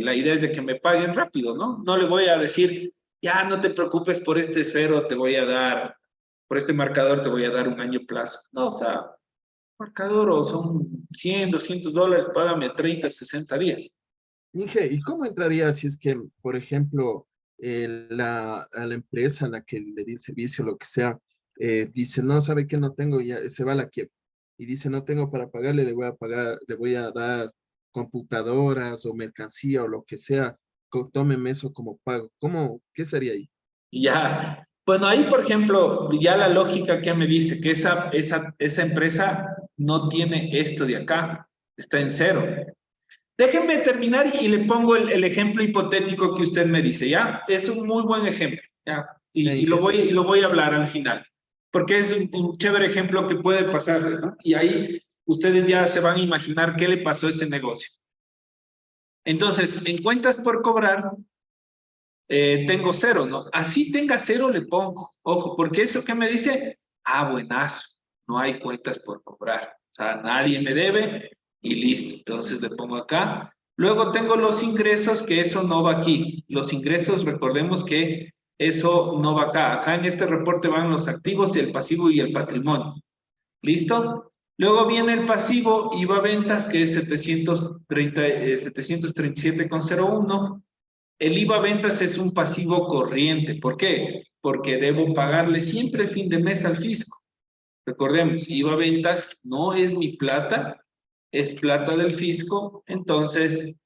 la idea es de que me paguen rápido, ¿no? No le voy a decir, ya no te preocupes por este esfero, te voy a dar, por este marcador te voy a dar un año plazo. No, o sea, marcador o son 100, $200, págame 30, 60 días. Inge, ¿y cómo entraría si es que, por ejemplo, a la empresa a la que le di el servicio, lo que sea, dice, no, sabe que no tengo, ya se va a la quiebra, y dice, no tengo para pagarle, le voy a pagar, le voy a dar computadoras o mercancía o lo que sea, tómeme eso como pago. ¿Cómo, qué sería ahí? Ya, bueno, ahí por ejemplo, ya la lógica que me dice que esa empresa no tiene esto de acá, está en cero. Déjenme terminar y le pongo el ejemplo hipotético que usted me dice, ¿ya? Es un muy buen ejemplo, ¿ya? Y Inge, lo voy a hablar al final, porque es un chévere ejemplo que puede pasar, ¿no? Y ahí ustedes ya se van a imaginar qué le pasó a ese negocio. Entonces, en cuentas por cobrar, tengo cero, ¿no? Así tenga cero le pongo, ojo, porque eso que me dice, buenazo, no hay cuentas por cobrar, o sea, nadie me debe y listo, entonces le pongo acá. Luego tengo los ingresos, que eso no va aquí. Los ingresos, recordemos que eso no va acá. Acá en este reporte van los activos, el pasivo y el patrimonio. ¿Listo? Luego viene el pasivo, IVA ventas, que es 737,01. El IVA ventas es un pasivo corriente. ¿Por qué? Porque debo pagarle siempre fin de mes al fisco. Recordemos, IVA ventas no es mi plata, es plata del fisco, entonces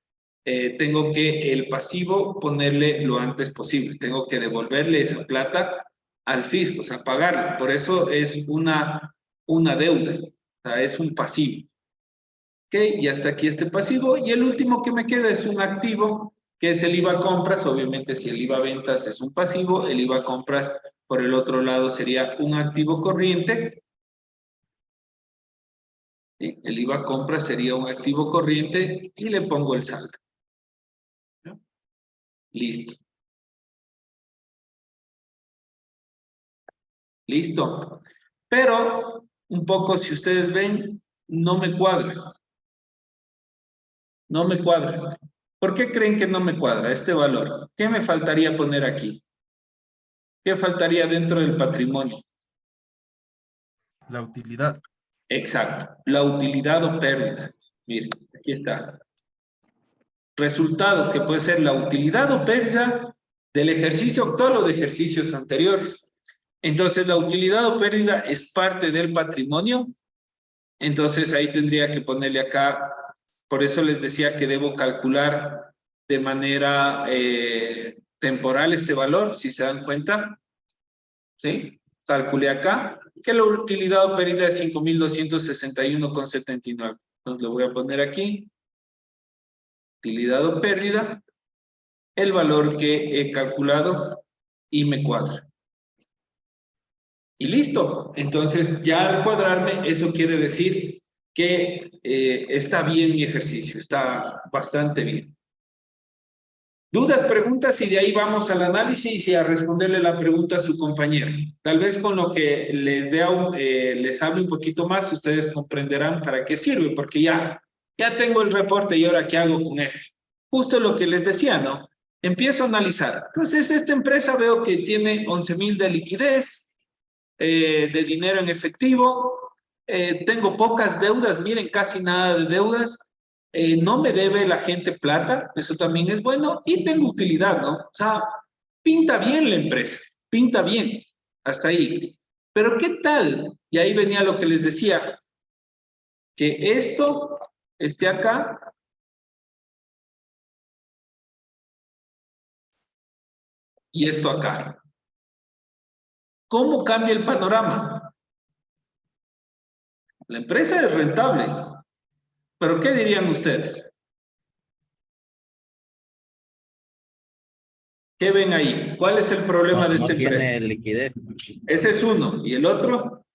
tengo que el pasivo ponerle lo antes posible. Tengo que devolverle esa plata al fisco, o sea, pagarla. Por eso es una deuda, o sea, es un pasivo. ¿Ok? Y hasta aquí este pasivo. Y el último que me queda es un activo, que es el IVA compras. Obviamente, si el IVA ventas es un pasivo, el IVA compras por el otro lado sería un activo corriente. ¿Sí? El IVA compras sería un activo corriente y le pongo el saldo. ¿No? Listo. Listo. Pero, un poco, si ustedes ven, no me cuadra. No me cuadra. ¿Por qué creen que no me cuadra este valor? ¿Qué me faltaría poner aquí? ¿Qué faltaría dentro del patrimonio? la utilidad. Exacto, la utilidad o pérdida. Miren, aquí está. Resultados que puede ser la utilidad o pérdida del ejercicio actual o de ejercicios anteriores. Entonces, la utilidad o pérdida es parte del patrimonio. Entonces, ahí tendría que ponerle acá, por eso les decía que debo calcular de manera temporal este valor, si se dan cuenta. ¿Sí? Calculé acá que la utilidad o pérdida es 5.261,79. Entonces le voy a poner aquí, utilidad o pérdida, el valor que he calculado y me cuadra. Y listo. Entonces ya al cuadrarme, eso quiere decir que está bien mi ejercicio, está bastante bien. Dudas, preguntas, y de ahí vamos al análisis y a responderle la pregunta a su compañero. Tal vez con lo que les hable un poquito más, ustedes comprenderán para qué sirve, porque ya tengo el reporte y ahora qué hago con esto. Justo lo que les decía, ¿no? Empiezo a analizar. Entonces, esta empresa veo que tiene 11,000 de liquidez, de dinero en efectivo, tengo pocas deudas, miren, casi nada de deudas. No me debe la gente plata, eso también es bueno, y tengo utilidad, ¿no? O sea, pinta bien la empresa, pinta bien, hasta ahí. Pero ¿qué tal? Y ahí venía lo que les decía, que esto esté acá y esto acá. ¿Cómo cambia el panorama? La empresa es rentable, pero ¿qué dirían ustedes? ¿Qué ven ahí? ¿Cuál es el problema No, de no esta empresa? tiene liquidez. Ese es uno. ¿Y el otro?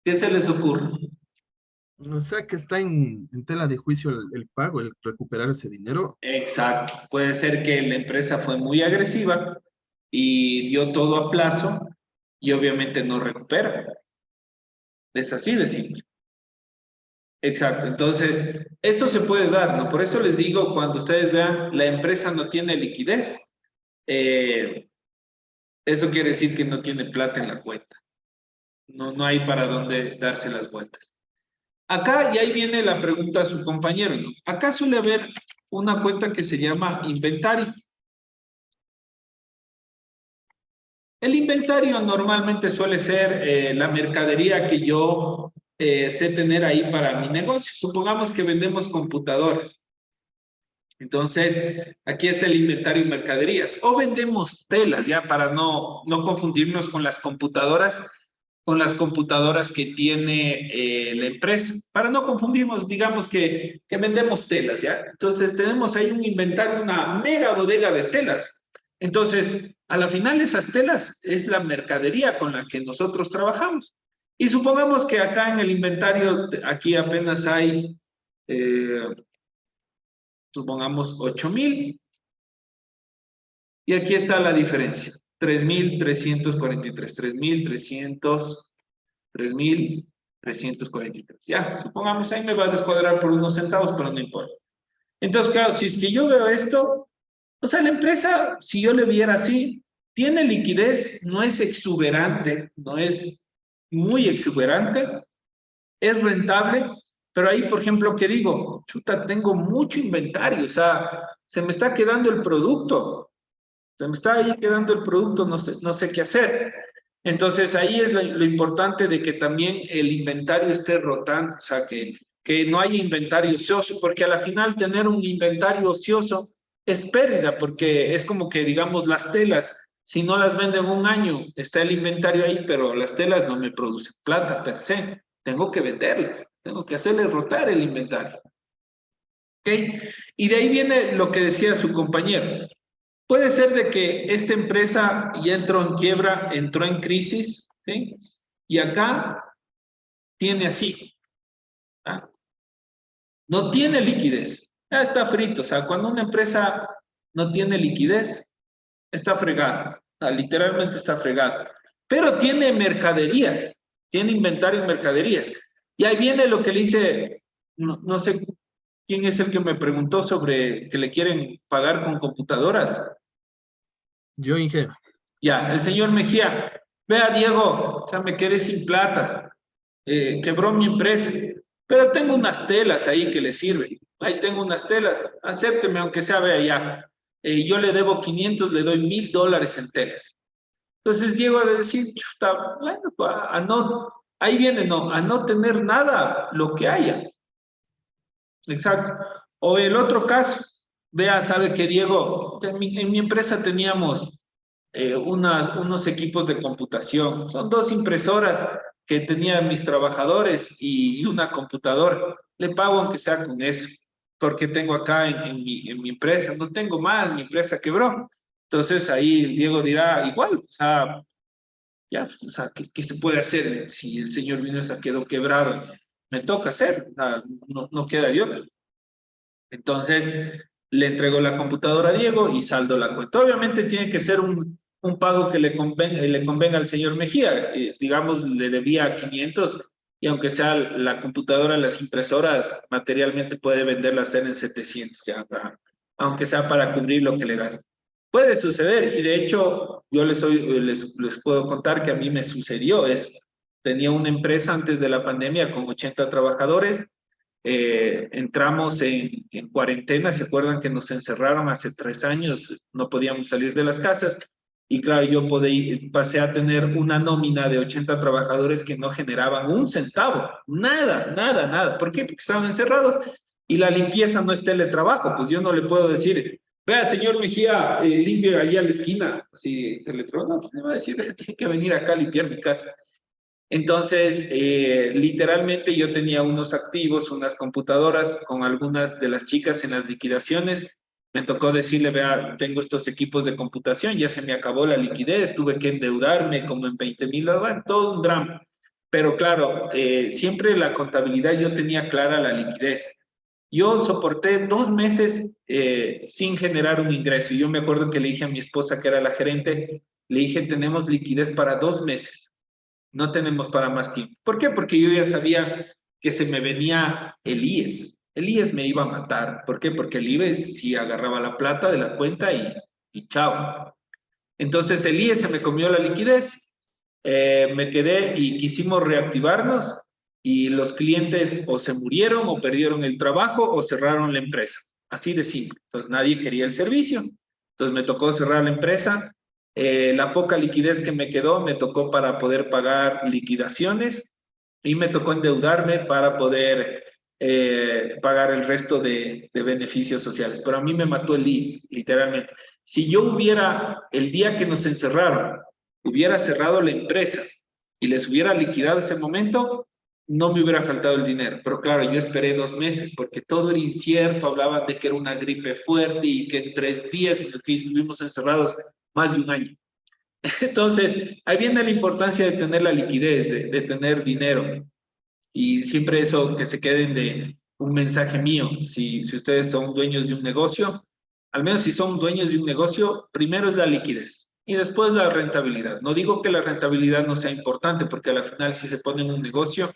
¿Qué se les ocurre? O sea que está en tela de juicio el pago, el recuperar ese dinero. Exacto. Puede ser que la empresa fue muy agresiva y dio todo a plazo y obviamente no recupera. Es así de simple. Exacto. Entonces, eso se puede dar, ¿no? Por eso les digo, cuando ustedes vean, la empresa no tiene liquidez, eh, eso quiere decir que no tiene plata en la cuenta. No, no hay para dónde darse las vueltas. Acá, y ahí viene la pregunta a su compañero, ¿no? Acá suele haber una cuenta que se llama inventario. El inventario normalmente suele ser la mercadería que yo sé tener ahí para mi negocio. Supongamos que vendemos computadoras. Entonces, aquí está el inventario de mercaderías. O vendemos telas, ya para no confundirnos con las computadoras que tiene la empresa. Para no confundirnos, digamos que vendemos telas, ¿ya? Entonces, tenemos ahí un inventario, una mega bodega de telas. Entonces, a la final, esas telas es la mercadería con la que nosotros trabajamos. Y supongamos que acá en el inventario, aquí apenas hay... supongamos 8,000, y aquí está la diferencia, 3,343, 3,343, ya, supongamos ahí me va a descuadrar por unos centavos, pero no importa. Entonces, claro, si es que yo veo esto, o sea, la empresa, si yo le viera así, tiene liquidez, no es exuberante, no es muy exuberante, es rentable, pero ahí, por ejemplo, ¿qué digo? Chuta, tengo mucho inventario, o sea, se me está quedando el producto, se me está ahí quedando el producto, no sé qué hacer. Entonces, ahí es lo importante de que también el inventario esté rotando, o sea, que no haya inventario ocioso, porque a la final tener un inventario ocioso es pérdida, porque es como que, digamos, las telas, si no las venden un año, está el inventario ahí, pero las telas no me producen plata per se. Tengo que venderlas, tengo que hacerles rotar el inventario. ¿Ok? Y de ahí viene lo que decía su compañero. Puede ser de que esta empresa ya entró en quiebra, entró en crisis, ¿sí? Y acá tiene así, ¿ah? No tiene liquidez, ya está frito. O sea, cuando una empresa no tiene liquidez, está fregada, o sea, literalmente está fregada. Pero tiene mercaderías, tiene inventario en mercaderías. Y ahí viene lo que le dice, no sé quién es el que me preguntó sobre que le quieren pagar con computadoras. Yo, Inge, Ya, el señor Mejía, vea Diego, o sea, me quedé sin plata, quebró mi empresa, pero tengo unas telas ahí que le sirven, ahí tengo unas telas, acépteme aunque sea, vea ya, yo le debo 500, le doy $1,000 en telas. Entonces Diego ha de decir, chuta, bueno, pues, ahí viene, no, a no tener nada, lo que haya. Exacto. O el otro caso, vea, sabe que Diego, en mi empresa teníamos unos equipos de computación. Son 2 impresoras que tenían mis trabajadores y una computadora. Le pago aunque sea con eso, porque tengo acá en mi empresa, no tengo más, mi empresa quebró. Entonces ahí el Diego dirá, igual, o sea, ya, o sea, ¿qué se puede hacer si el señor Vinesa quedó quebrado? Me toca hacer, no queda de otra. Entonces, le entrego la computadora a Diego y saldo la cuenta. Obviamente tiene que ser un pago que le convenga al señor Mejía. Digamos, le debía 500 y aunque sea la computadora, las impresoras, materialmente puede venderlas en 700, ya, aunque sea para cubrir lo que le gasta. Puede suceder y de hecho yo les puedo contar que a mí me sucedió eso. Tenía una empresa antes de la pandemia con 80 trabajadores, entramos en cuarentena, ¿se acuerdan que nos encerraron hace 3 años? No podíamos salir de las casas y claro, pasé a tener una nómina de 80 trabajadores que no generaban un centavo, nada. ¿Por qué? Porque estaban encerrados y la limpieza no es teletrabajo, pues yo no le puedo decir, vea, señor Mejía, limpie allá a la esquina, así teletrabajo, no, pues me va a decir, tiene que venir acá a limpiar mi casa. Entonces, literalmente yo tenía unos activos, unas computadoras con algunas de las chicas en las liquidaciones. Me tocó decirle, vea, tengo estos equipos de computación, ya se me acabó la liquidez, tuve que endeudarme como en 20,000 dólares, todo un drama. Pero claro, siempre la contabilidad yo tenía clara la liquidez. Yo soporté 2 meses sin generar un ingreso. Y yo me acuerdo que le dije a mi esposa, que era la gerente, le dije, tenemos liquidez para 2 meses, no tenemos para más tiempo. ¿Por qué? Porque yo ya sabía que se me venía el IES. El IES me iba a matar. ¿Por qué? Porque el IES sí agarraba la plata de la cuenta y chao. Entonces el IES se me comió la liquidez, me quedé y quisimos reactivarnos y los clientes o se murieron o perdieron el trabajo o cerraron la empresa. Así de simple. Entonces nadie quería el servicio. Entonces me tocó cerrar la empresa. La poca liquidez que me quedó me tocó para poder pagar liquidaciones y me tocó endeudarme para poder pagar el resto de beneficios sociales. Pero a mí me mató el IES, literalmente. Si yo hubiera, el día que nos encerraron, hubiera cerrado la empresa y les hubiera liquidado ese momento, no me hubiera faltado el dinero. Pero claro, yo esperé 2 meses porque todo era incierto, hablaban de que era una gripe fuerte y que en 3 días en los que estuvimos encerrados más de un año. Entonces, ahí viene la importancia de tener la liquidez, de tener dinero. Y siempre eso que se queden de un mensaje mío. Si ustedes son dueños de un negocio, al menos si son dueños de un negocio, primero es la liquidez y después la rentabilidad. No digo que la rentabilidad no sea importante, porque al final si se pone en un negocio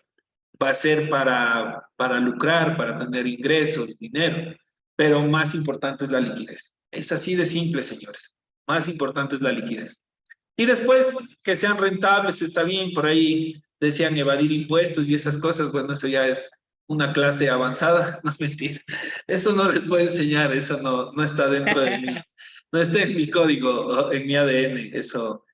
va a ser para lucrar, para tener ingresos, dinero, pero más importante es la liquidez. Es así de simple, señores. Más importante es la liquidez. Y después que sean rentables, está bien, por ahí decían evadir impuestos y esas cosas, bueno, eso ya es una clase avanzada, no mentira. Eso no les puedo enseñar, eso no está dentro de mí, no está en mi código, en mi ADN, eso.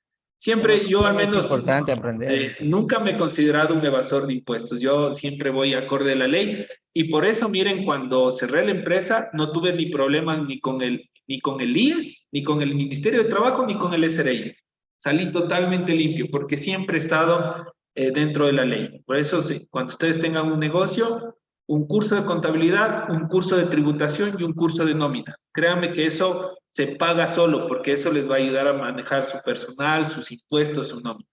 Siempre yo al Es menos importante aprender. nunca me he considerado un evasor de impuestos, yo siempre voy acorde a la ley y por eso miren, cuando cerré la empresa no tuve ni problemas ni con el IES, ni con el Ministerio de Trabajo, ni con el SRI. Salí totalmente limpio porque siempre he estado dentro de la ley. Por eso, sí, cuando ustedes tengan un negocio, un curso de contabilidad, un curso de tributación y un curso de nómina. Créanme que eso se paga solo porque eso les va a ayudar a manejar su personal, sus impuestos, su nómina.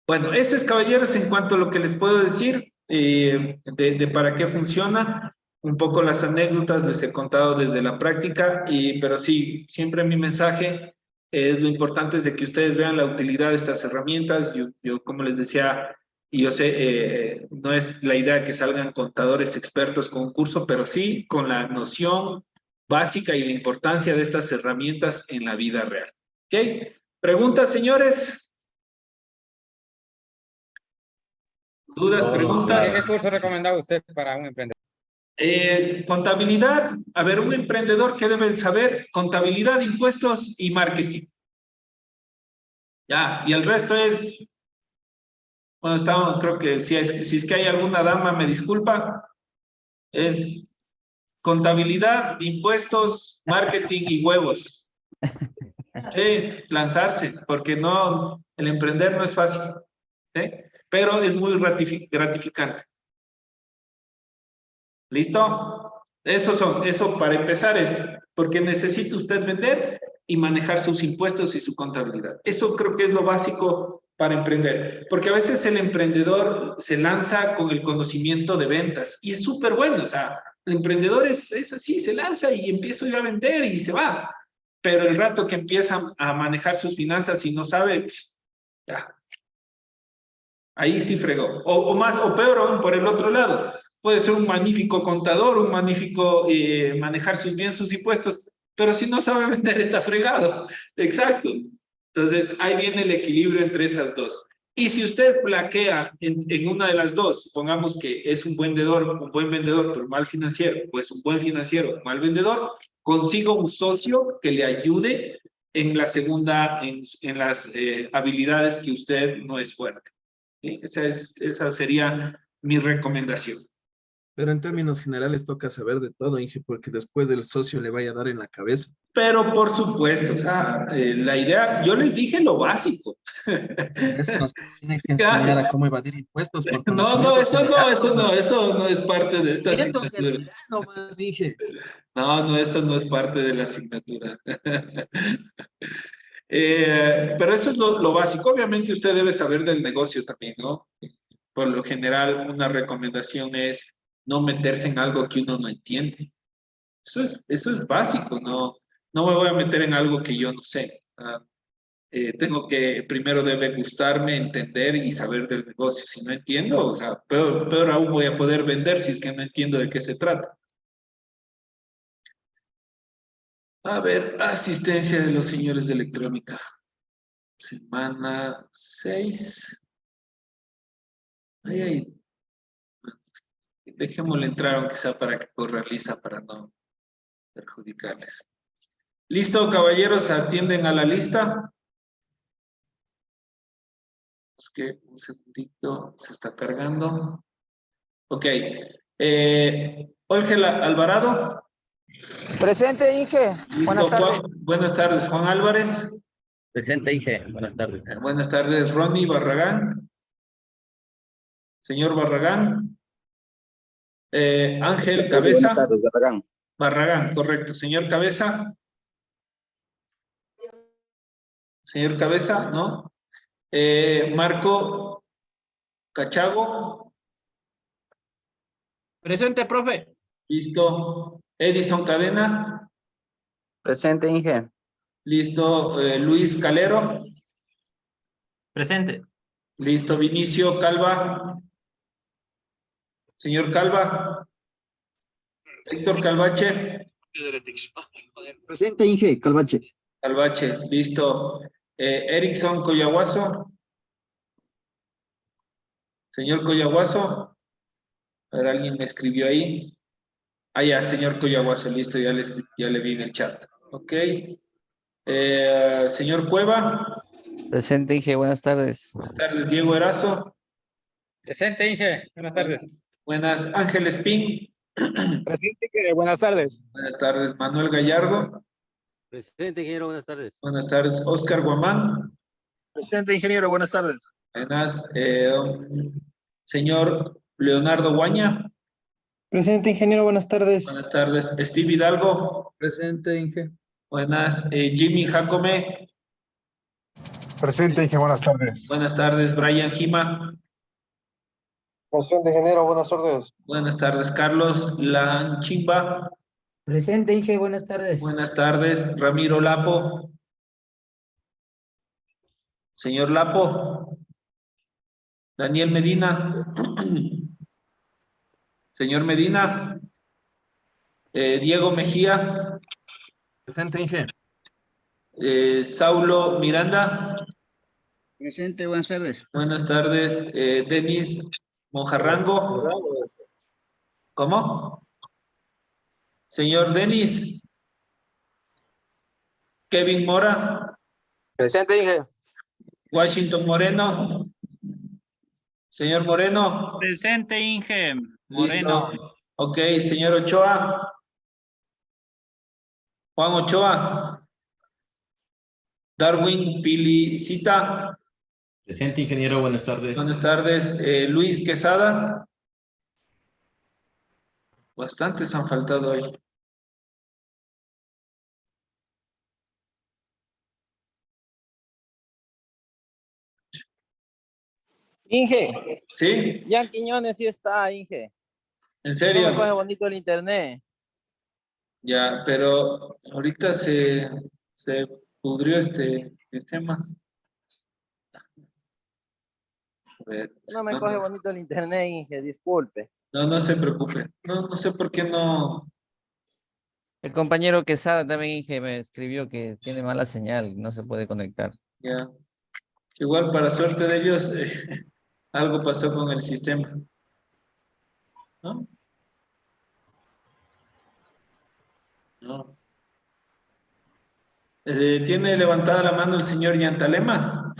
Bueno, eso es, caballeros, en cuanto a lo que les puedo decir de para qué funciona. Un poco las anécdotas les he contado desde la práctica, pero sí, siempre mi mensaje es lo importante es de que ustedes vean la utilidad de estas herramientas. Yo como les decía, y yo sé, no es la idea que salgan contadores expertos con un curso, pero sí con la noción básica y la importancia de estas herramientas en la vida real. ¿Ok? ¿Preguntas, señores? ¿Dudas, preguntas? ¿Qué curso recomendaba usted para un emprendedor? Contabilidad, a ver, un emprendedor, ¿qué deben saber? Contabilidad, impuestos y marketing. Ya, y el resto es, bueno, estamos, creo que si es que hay alguna dama, me disculpa, es contabilidad, impuestos, marketing y huevos. Sí, lanzarse, porque no, el emprender no es fácil, ¿sí? Pero es muy gratificante. ¿Listo? Eso para empezar es, porque necesita usted vender y manejar sus impuestos y su contabilidad. Eso creo que es lo básico para emprender, porque a veces el emprendedor se lanza con el conocimiento de ventas y es súper bueno, o sea, el emprendedor es así, se lanza y empiezo yo a vender y se va, pero el rato que empieza a manejar sus finanzas y no sabe, ya, ahí sí fregó. O peor aún, por el otro lado, puede ser un magnífico contador, un magnífico manejar bien sus impuestos, pero si no sabe vender está fregado. Exacto. Entonces, ahí viene el equilibrio entre esas dos. Y si usted plaquea en una de las dos, supongamos que es un buen vendedor, pero mal financiero, pues un buen financiero, mal vendedor, consiga un socio que le ayude en la segunda, en las habilidades que usted no es fuerte. ¿Sí? Esa sería mi recomendación. Pero en términos generales toca saber de todo, Inge, porque después del socio le vaya a dar en la cabeza. Pero por supuesto, o sea, la idea, yo les dije lo básico. Por eso nos tiene que Claro. enseñar a cómo evadir impuestos por No, no, conocimiento eso no, general eso no, nomás. eso no es parte de esta Conocimiento asignatura. general nomás, Inge. No, no, eso no es parte de la asignatura. Pero eso es lo básico. Obviamente usted debe saber del negocio también, ¿no? Por lo general, una recomendación es no meterse en algo que uno no entiende. Eso es básico, ¿no? No me voy a meter en algo que yo no sé. Tengo que, primero debe gustarme, entender y saber del negocio. Si no entiendo, o sea, peor aún voy a poder vender si es que no entiendo de qué se trata. A ver, asistencia de los señores de electrónica. Semana 6. Ay, ay. Dejémosle entrar aunque sea para que corra lista para no perjudicarles. Listo, caballeros, atienden a la lista. Es que un segundito, se está cargando. Ok. Olgela Alvarado. Presente, Inge. Listo, Buenas tardes. Juan. Buenas tardes, Juan Álvarez. Presente, Inge. Buenas tardes. Buenas tardes, Ronnie Barragán. Señor Barragán. Ángel Buenas Cabeza. tardes, Barragán. Barragán, correcto. Señor Cabeza. Señor Cabeza, ¿no? Marco Cachago. Presente, profe. Listo. Edison Cadena. Presente, Inge. Listo. Luis Calero. Presente. Listo. Vinicio Calva. Señor Calva. Héctor Calvache. Presente, Inge. Calvache. Calvache. Listo. Erickson Coyahuaso. Señor Coyahuaso. A ver, alguien me escribió ahí. Ah, ya, señor Coyahuaso, listo, ya le vi en el chat. Ok. Señor Cueva. Presente, Inge. Buenas tardes. Buenas tardes, Diego Erazo. Presente, Inge. Buenas tardes. Buenas, Ángel Espín. Presente, Inge. Buenas tardes. Buenas tardes, Manuel Gallardo. Presente, ingeniero, buenas tardes. Buenas tardes, Oscar Guamán. Presente, ingeniero. Buenas tardes. Buenas, señor Leonardo Guaña. Presente, ingeniero, buenas tardes. Buenas tardes, Steve Hidalgo. Presente, Inge. Buenas, Jimmy Jacome. Presente, Inge, buenas tardes. Buenas tardes, Brian Gima. Presente, ingeniero, buenas tardes. Buenas tardes, Carlos Lanchimba. Presente, Inge, buenas tardes. Buenas tardes, Ramiro Lapo. Señor Lapo. Daniel Medina. Señor Medina. Diego Mejía. Presente, Inge. Saulo Miranda. Presente, buenas tardes. Buenas tardes, Denis Mojarrango. ¿Cómo? Señor Denis. Kevin Mora. Presente, Inge. Washington Moreno. Señor Moreno. Presente, Inge. Listo. Ok, señor Ochoa. Juan Ochoa. Darwin Pilicita. Presente, ingeniero. Buenas tardes. Buenas tardes. Luis Quesada. Bastantes han faltado hoy. Inge. ¿Sí? Jan Quiñones sí está, Inge. ¿En No serio? me coge bonito el internet. Ya, pero ahorita se pudrió este sistema. A ver, No me coge bonito el internet, Inge. Disculpe. no se preocupe. No sé por qué no. El compañero Quesada también, Inge, me escribió que tiene mala señal, no se puede conectar. Ya. Igual para suerte de ellos, algo pasó con el sistema. ¿No? No. ¿Tiene levantada la mano el señor Yantalema?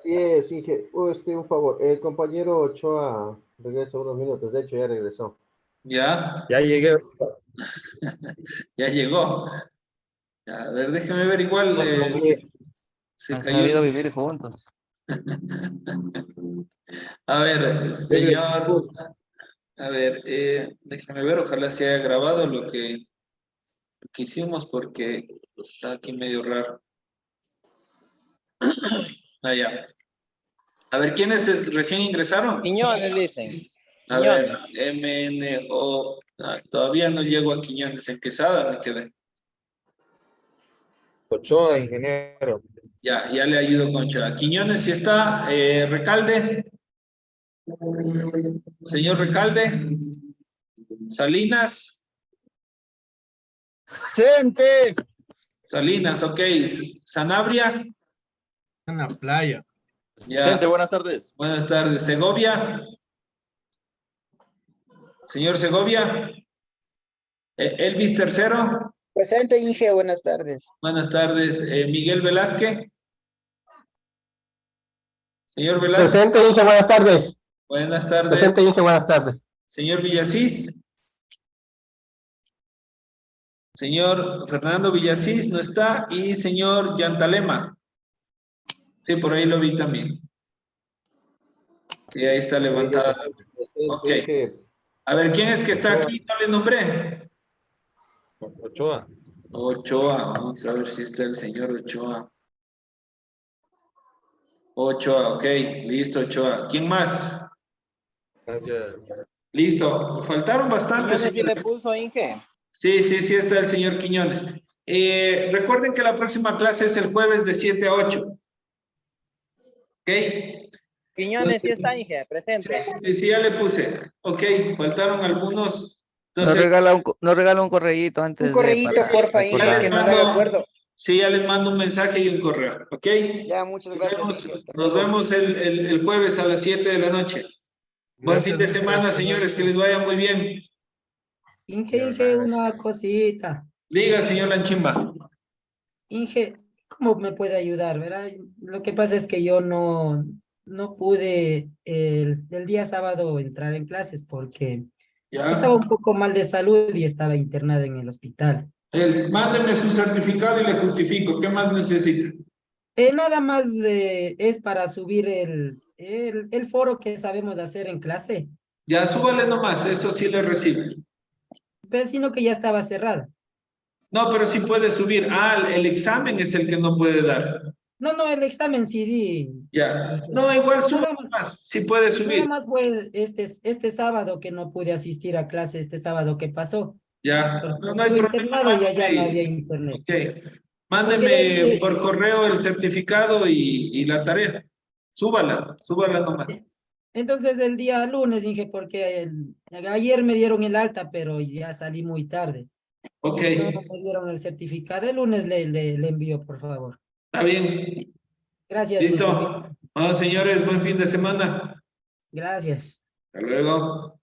Así es, Inge. Un favor. El compañero Ochoa regresa unos minutos. De hecho, ya regresó. Ya, Ya llegué. ya llegó. Ya, a ver, déjeme ver igual. Se Han cayó. sabido vivir juntos. A ver, señor. A ver, déjame ver, ojalá se haya grabado lo que hicimos porque está aquí medio raro. Ah, ya. A ver, ¿quiénes recién ingresaron? Quiñones dicen. A ver, MNO. Todavía no llego a Quiñones, en Quesada me quedé. Ochoa, ingeniero. Ya le ayudo con Ochoa. Quiñones, si está. Recalde. Señor Recalde. Salinas. ¡Gente! Salinas, ok. Sanabria. En la playa. Ya. buenas tardes. Buenas tardes. Segovia. Señor Segovia. Elvis Tercero. Presente, Inge, buenas tardes. Buenas tardes. Miguel Velázquez. Señor Velázquez. Presente, dice buenas tardes. Buenas tardes. Presente, dice buenas tardes. Señor Villasís. Señor Fernando Villasís no está. Y señor Yantalema. Sí, por ahí lo vi también. Y ahí está levantada. Presente, Ok. Inge. A ver, ¿quién es que está aquí? No le nombré. Ochoa. Ochoa. Vamos a ver si está el señor Ochoa. Ochoa, ok. Listo, Ochoa. ¿Quién más? Gracias. Listo. Faltaron bastantes. Quiñones sí señores. le puso, Inge. Sí, está el señor Quiñones. Recuerden que la próxima clase es el jueves de 7 a 8. ¿Ok? Quiñones sí está, Inge, presente. Sí, ya le puse. Ok, faltaron algunos. Nos Entonces, regala un correíto antes Un correíto, porfa, Inge, ya que les nos haga mando, acuerdo. sí, ya les mando un mensaje y un correo. ¿Ok? Ya, muchas gracias, Inge. Hasta Nos luego. vemos el jueves a las 7 de la noche. Buen fin Gracias, de Inge, semana, hasta señores, que luego. les vaya muy bien. Inge, una cosita. Diga, señor Lanchimba. Inge, ¿cómo me puede ayudar, verdad? Lo que pasa es que yo no pude el día sábado entrar en clases porque estaba Ya. un poco mal de salud y estaba internada en el hospital. Mándeme su certificado y le justifico. ¿Qué más necesita? Nada más es para subir el foro que sabemos hacer en clase, Ya, súbale nomás, eso sí le recibe. pero sino que ya estaba cerrada. No, pero sí puede subir. El examen es el que no puede dar. No, el examen sí di. Ya. Inge. No, igual sube Nada más, nomás, sí puede nada subir. más fue este sábado que no pude asistir a clase, este sábado que pasó. Ya. Porque No hay estuve problema, internado y allá no había mándeme. internet. Ok. Porque de Mándeme ahí, por correo el certificado y la tarea. Súbala nomás. entonces el día lunes dije, porque ayer me dieron el alta, pero ya salí muy tarde. Ok. Y no me dieron el certificado. El lunes le envío, por favor. Está bien. Gracias, Inge. Listo. Bueno, señores, buen fin de semana. Gracias. Hasta luego.